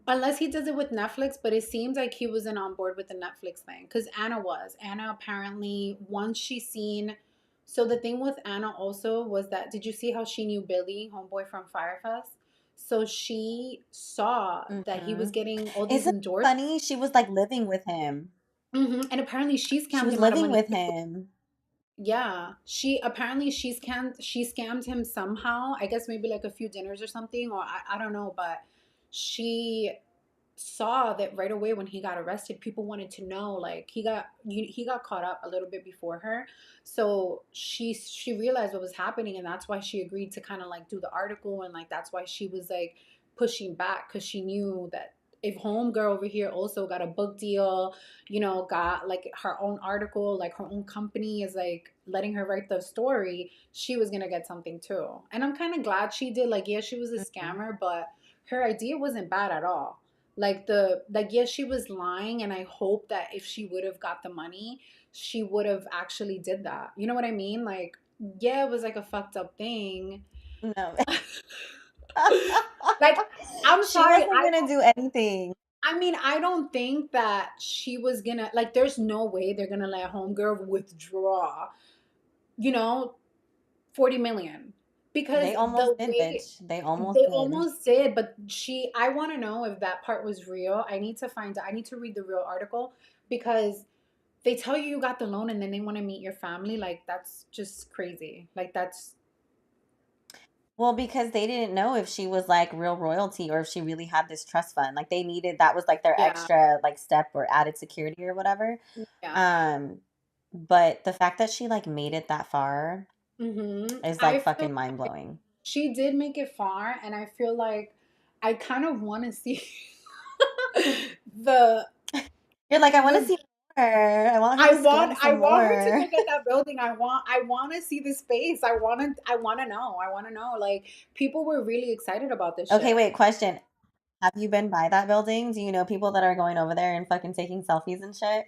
Unless he does it with Netflix, but it seems like he wasn't on board with the Netflix thing because Anna was. Anna apparently once she seen. So the thing with Anna also was that did you see how she knew Billy, homeboy from Firefest? So she saw that he was Mm-hmm. getting all these Isn't it endorsements. funny? She was like living with him. And apparently she She scammed was him out of living money. with him. Yeah, she apparently she scammed him somehow. I guess maybe like a few dinners or something, or I don't know, but she saw that right away when he got arrested. People wanted to know, like he got caught up a little bit before her, so she realized what was happening, and that's why she agreed to kind of like do the article, and like that's why she was like pushing back because she knew that if homegirl over here also got a book deal, got like her own article, like her own company is like letting her write the story, she was gonna get something too. And I'm kind of glad she did. Like, yeah, she was a Mhm. scammer, but her idea wasn't bad at all. Like yes, she was lying, and I hope that if she would have got the money, she would have actually did that. You know what I mean? Like, yeah, it was like a fucked up thing. No. Like, I'm She sorry, wasn't gonna do anything. I mean, I don't think that she was gonna, like, there's no way they're gonna let homegirl withdraw, you know, 40 million. Because They almost the did, way bitch. They almost they did. almost did, but I want to know if that part was real. I need to find out. I need to read the real article because they tell you got the loan and then they want to meet your family. Like, that's just crazy. Like, that's, Well, because they didn't know if she was like real royalty or if she really had this trust fund. Like they needed that was like their yeah, extra like step or added security or whatever. yeah. Um, but the fact that she like made it that far is I like feel fucking mind blowing. she did make it far, and I feel like I kind of want to see the You're like, I want to the see more. I want her to scam I some want her to more. go get that building. I want to see the space. I want to know. I want to know. Like, people were really excited about this Okay, shit. wait, question. Have you been by that building? Do you know people that are going over there and fucking taking selfies and shit?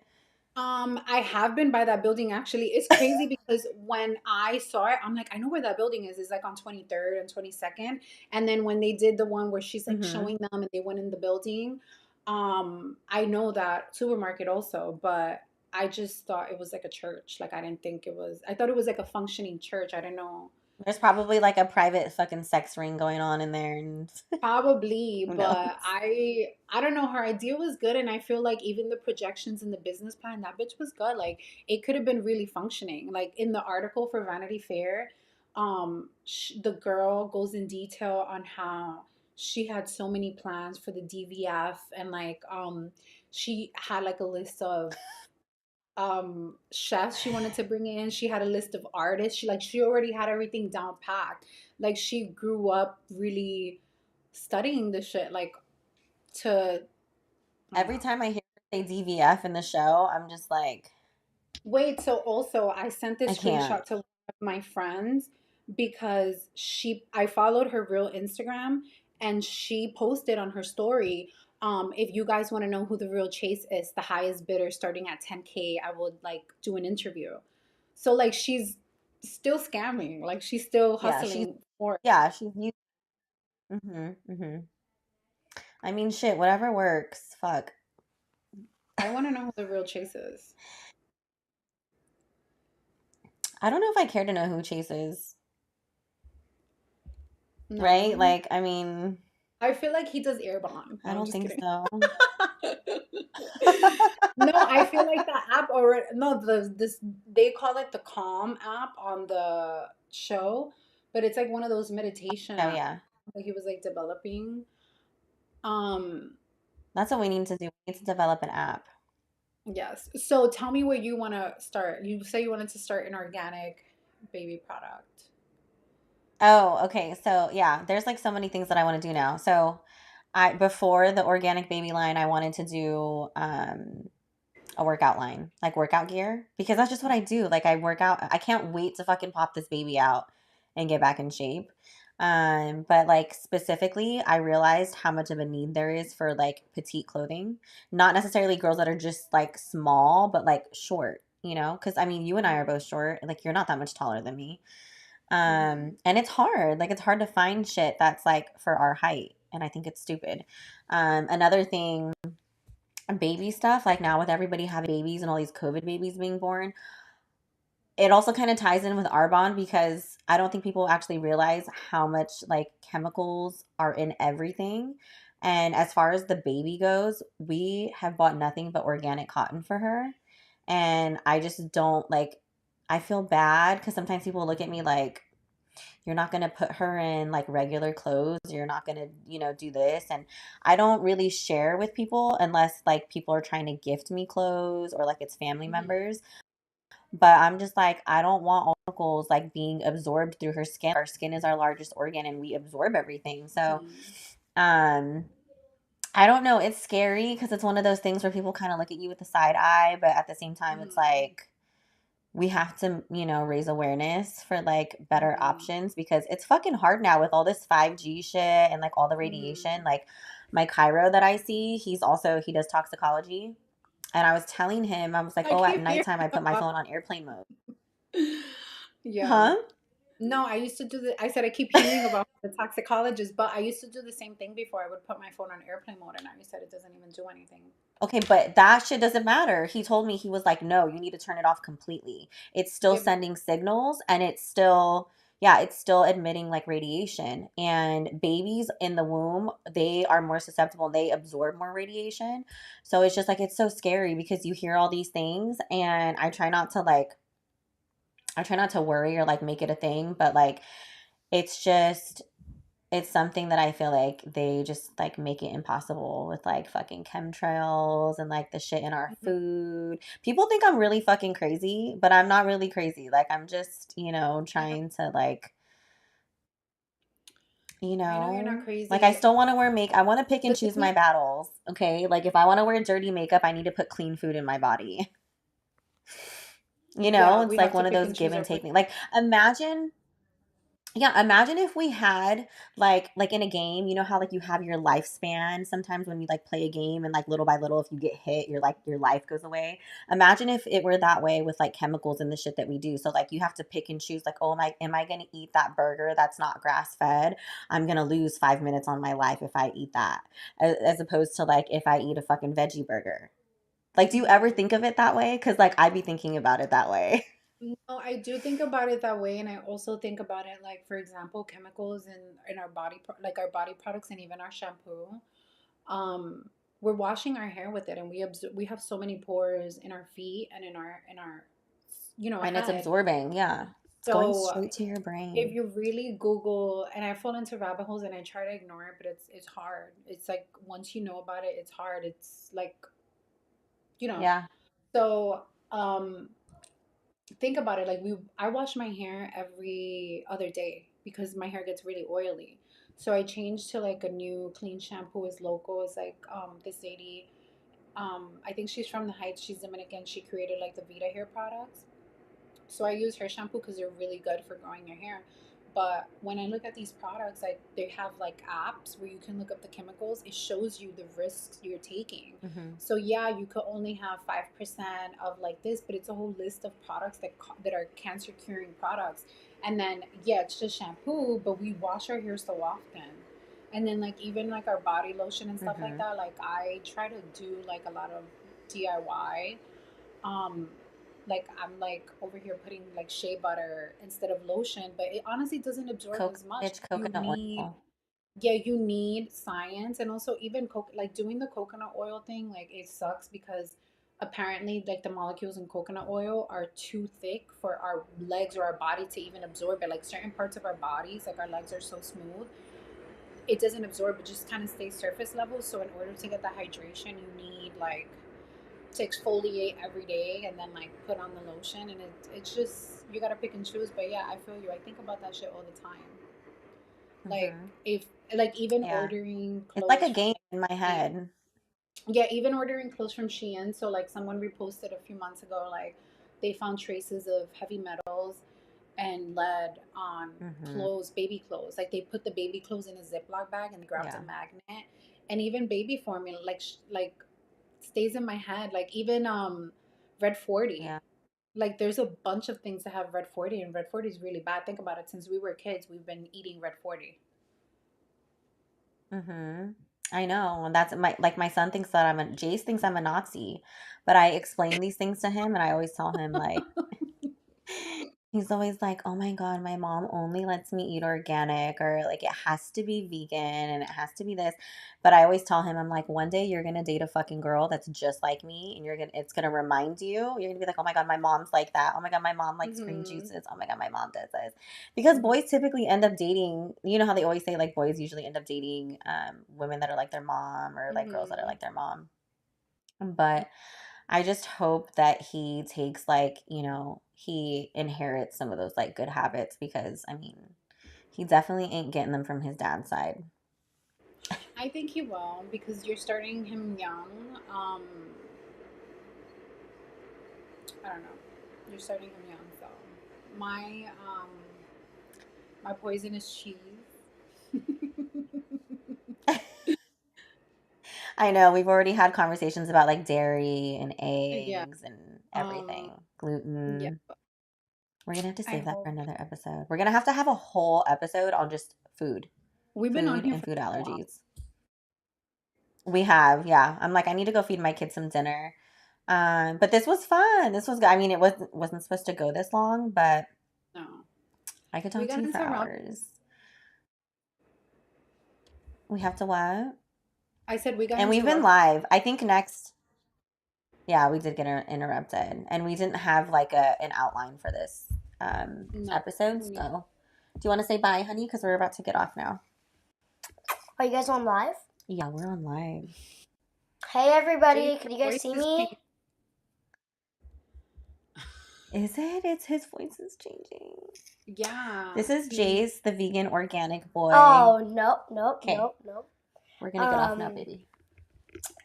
I have been by that building actually. It's crazy because when I saw it, I'm like, I know where that building is. It's like on 23rd and 22nd. And then when they did the one where she's like Mm-hmm. showing them and they went in the building, I know that supermarket also, but I just thought it was like a church. Like, I didn't think it was, I thought it was like a functioning church. I didn't know. There's probably like a private fucking sex ring going on in there, and Probably, who knows? but I don't know. Her idea was good, and I feel like even the projections in the business plan, that bitch was good. Like, it could have been really functioning. Like, in the article for Vanity Fair, the girl goes in detail on how she had so many plans for the DVF, and like she had like a list of chefs she wanted to bring in. She had a list of artists. She already had everything down packed. Like, she grew up really studying the shit, like, to, oh my Every god. time I hear her say DVF in the show, I'm just like, Wait, so also I sent I this can't. screenshot to one of my friends because I followed her real Instagram and she posted on her story, if you guys want to know who the real Chase is, the highest bidder starting at 10K, I would like do an interview. So like she's still scamming, like she's still Yeah, she's hustling for it. yeah, she's used. Hmm. I mean, shit, whatever works. Fuck. I want to know who the real Chase is. I don't know if I care to know who Chase is, right? No. Like, I mean, I feel like he does Airbomb. No, I I'm don't just think kidding. so. No, I feel like the app or no, this they call it the Calm app on the show, but it's like one of those meditation Oh apps yeah, that he was like developing. Um, that's what we need to do. We need to develop an app. yes. So tell me where you want to start. You say you wanted to start an organic baby product. Oh, okay. So yeah, there's like so many things that I want to do now. So I before the organic baby line, I wanted to do a workout line, like workout gear, because that's just what I do. Like I work out. I can't wait to fucking pop this baby out and get back in shape. But like specifically, I realized how much of a need there is for like petite clothing. Not necessarily girls that are just like small, but like short, you know? Because I mean, you and I are Mm-hmm. both short. Like you're not that much taller than me. Mm-hmm. And it's hard. Like it's hard to find shit that's like for our height. And I think it's stupid. Another thing, baby stuff, like now with everybody having babies and all these COVID babies being born, it also kind of ties in with Arbonne because I don't think people actually realize how much like chemicals are in everything. And as far as the baby goes, we have bought nothing but organic cotton for her. And I just don't like, I feel bad because sometimes people look at me like, you're not going to put her in like regular clothes. You're not going to, do this. And I don't really share with people unless like people are trying to gift me clothes or like it's family Mm-hmm. members. But I'm just like, I don't want all chemicals like being absorbed through her skin. Our skin is our largest organ and we absorb everything. So, Mm-hmm. um, I don't know. It's scary because it's one of those things where people kind of look at you with a side eye, but at the same time, it's Mm-hmm. like we have to, raise awareness for like better Mm-hmm. options because it's fucking hard now with all this 5G shit and like all the Mm-hmm. radiation. Like my Cairo that I see, he does toxicology. And I was telling him, I was like, I oh, at keep hearing nighttime, I put my about. phone on airplane mode. Yeah. Huh? No, I used to do the. I said I keep hearing about the toxicologist, but I used to do the same thing before. I would put my phone on airplane mode, and now you said it doesn't even do anything. Okay, but that shit doesn't matter. He told me, he was like, no, you need to turn it off completely. It's still Yeah, but sending signals and it's still, yeah, it's still emitting like radiation. And babies in the womb, they are more susceptible. They absorb more radiation. So it's just like, it's so scary because you hear all these things and I try not to worry or like make it a thing, but like, it's just, it's something that I feel like they just like make it impossible with like fucking chemtrails and like the shit in our mhm. food. People think I'm really fucking crazy, but I'm not really crazy. Like I'm just, trying to like, I know you're not like I crazy. still want to wear make I want to pick and The choose thing my is, battles, okay? Like if I want to wear dirty makeup, I need to put clean food in my body. yeah, It's we like have to one of pick those and give choose and our take things. poison. Like imagine Yeah, imagine if we had like in a game, you know how like you have your lifespan sometimes when you like play a game and like little by little if you get hit, your life goes away. Imagine if it were that way with like chemicals and the shit that we do. So like you have to pick and choose like, oh my am I gonna eat that burger that's not grass fed? I'm gonna lose 5 minutes on my life if I eat that. As opposed to like if I eat a fucking veggie burger. Like do you ever Mhm. think of it that way? Cause like I'd be thinking about it that way. No, I do think about it that way, and I also think about it like, for example, chemicals in our body, like our body products, and even our shampoo. Um, we're washing our hair with it, and we have so many pores in our feet and in our And it's head. absorbing, yeah. It's going So straight to your if brain. you really Google, and I fall into rabbit holes, and I try to ignore it, but it's hard. It's like once you know about it, it's hard. It's like you know. Yeah. So think about it. Like I wash my hair every other day because my hair gets really oily. So I changed to like a new clean shampoo. Is local. It's like this lady. I think she's from the Heights. She's Dominican. She created like the Vita hair products. So I use her shampoo because they're really good for growing your hair. But when I look at these products, like they have like apps where you can look up the chemicals. It shows you the risks you're taking. Mm-hmm. So yeah, you could only have 5% of like this, but it's a whole list of products that are cancer curing products. And then yeah, it's just shampoo, but we wash our hair so often. And then like even like our body lotion and stuff like Mm-hmm. that. Like I try to do like a lot of DIY. Um, like I'm like over here putting like shea butter instead of lotion, but it honestly doesn't absorb as much. It's You coconut need, oil. yeah, you need science, and also even like doing the coconut oil thing, like it sucks because apparently like the molecules in coconut oil are too thick for our legs or our body to even absorb it. Like certain parts of our bodies, like our legs are so smooth, it doesn't absorb, it just kind of stays surface level. So in order to get the hydration, you need like to exfoliate every day and then like put on the lotion, and it's just you gotta pick and choose. But yeah, I feel you. I think about that shit all the time. Like Mm-hmm. if like even Yeah. ordering It's like a clothes from game like in my Shein. head. Yeah, even ordering clothes from Shein. So like someone reposted a few months ago, like they found traces of heavy metals and lead on Mm-hmm. clothes, baby clothes. Like they put the baby clothes in a Ziploc bag and they grabbed a Yeah. magnet, and even baby formula, like stays in my head. Like even Red 40. Yeah. Like there's a bunch of things that have Red 40, and Red 40 is really bad. Think about it. Since we were kids, we've been eating Red 40. Mm-hmm. I know. And that's my son thinks that Jace thinks I'm a Nazi, but I explain these things to him and I always tell him like he's always like, "Oh my God, my mom only lets me eat organic or like it has to be vegan and it has to be this." But I always tell him, I'm like, "One day you're gonna date a fucking girl that's just like me and it's gonna remind you. You're gonna be like, oh my God, my mom's like that. Oh my God, my mom likes green Mm-hmm. juices. Oh my God, my mom does this." Because Mm-hmm. boys typically end up dating, you know how they always say like boys usually end up dating women that are like their mom or like girls that are Mm-hmm. like their mom. But I just hope that he takes like, he inherits some of those like good habits because I mean, he definitely ain't getting them from his dad's side. I think he will because you're starting him young. I don't know. You're starting him young, so my my poison is cheese. I know we've already had conversations about like dairy and Yeah. eggs and Um. everything, Yeah. gluten. We're gonna have to I save that for hope another episode. We're gonna have a whole episode on just we've been on food here and for food so long. allergies. We have, yeah. I'm like, I need to go feed my kids some dinner. But this was fun. This was good. I mean, it wasn't supposed to go this long, but No, I could we talk to got you for into around. hours. We have to what? I said we got And we've been interrupted. live. I think next, yeah, we did get interrupted, and we didn't have like an outline for this No, episode. we need. So, do you want to say bye, honey? Because we're about to get off now. Are you guys on live? Yeah, we're on live. Hey Jace, everybody, your can you guys voice see is me? changing. Is it? It's his voice is changing. Yeah, This is he. Jace, the vegan organic boy. Oh, nope, nope, Okay, nope, nope. we're gonna get off now, Um, baby.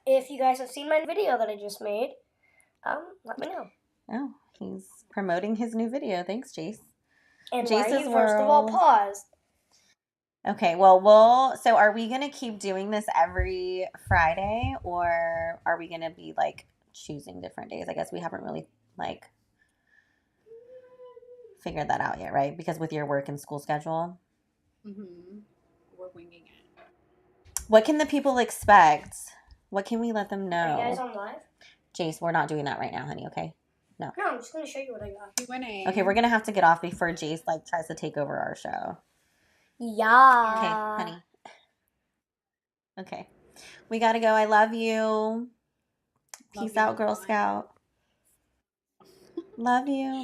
if you guys have seen my video that I just made, let me know. Oh, he's promoting his new video. Thanks, Jace. And why are Jace's you first of all World. paused? Okay, so are we gonna keep doing this every Friday or are we gonna be like choosing different days? I guess we haven't really like figured that out yet, right? Because with your work and school schedule. Mm-hmm. We're winging it. What can the people expect? What can we let them Are you guys know? on live? Jace, we're not doing that right now, honey, okay? No. No, I'm just gonna show you what I got. Okay, Q&A. we're gonna have to get off before Jace like tries to take over our show. Okay, Yeah. honey. Okay. We gotta go. I love you. Love Peace you. out, Girl Bye. Scout. Love you.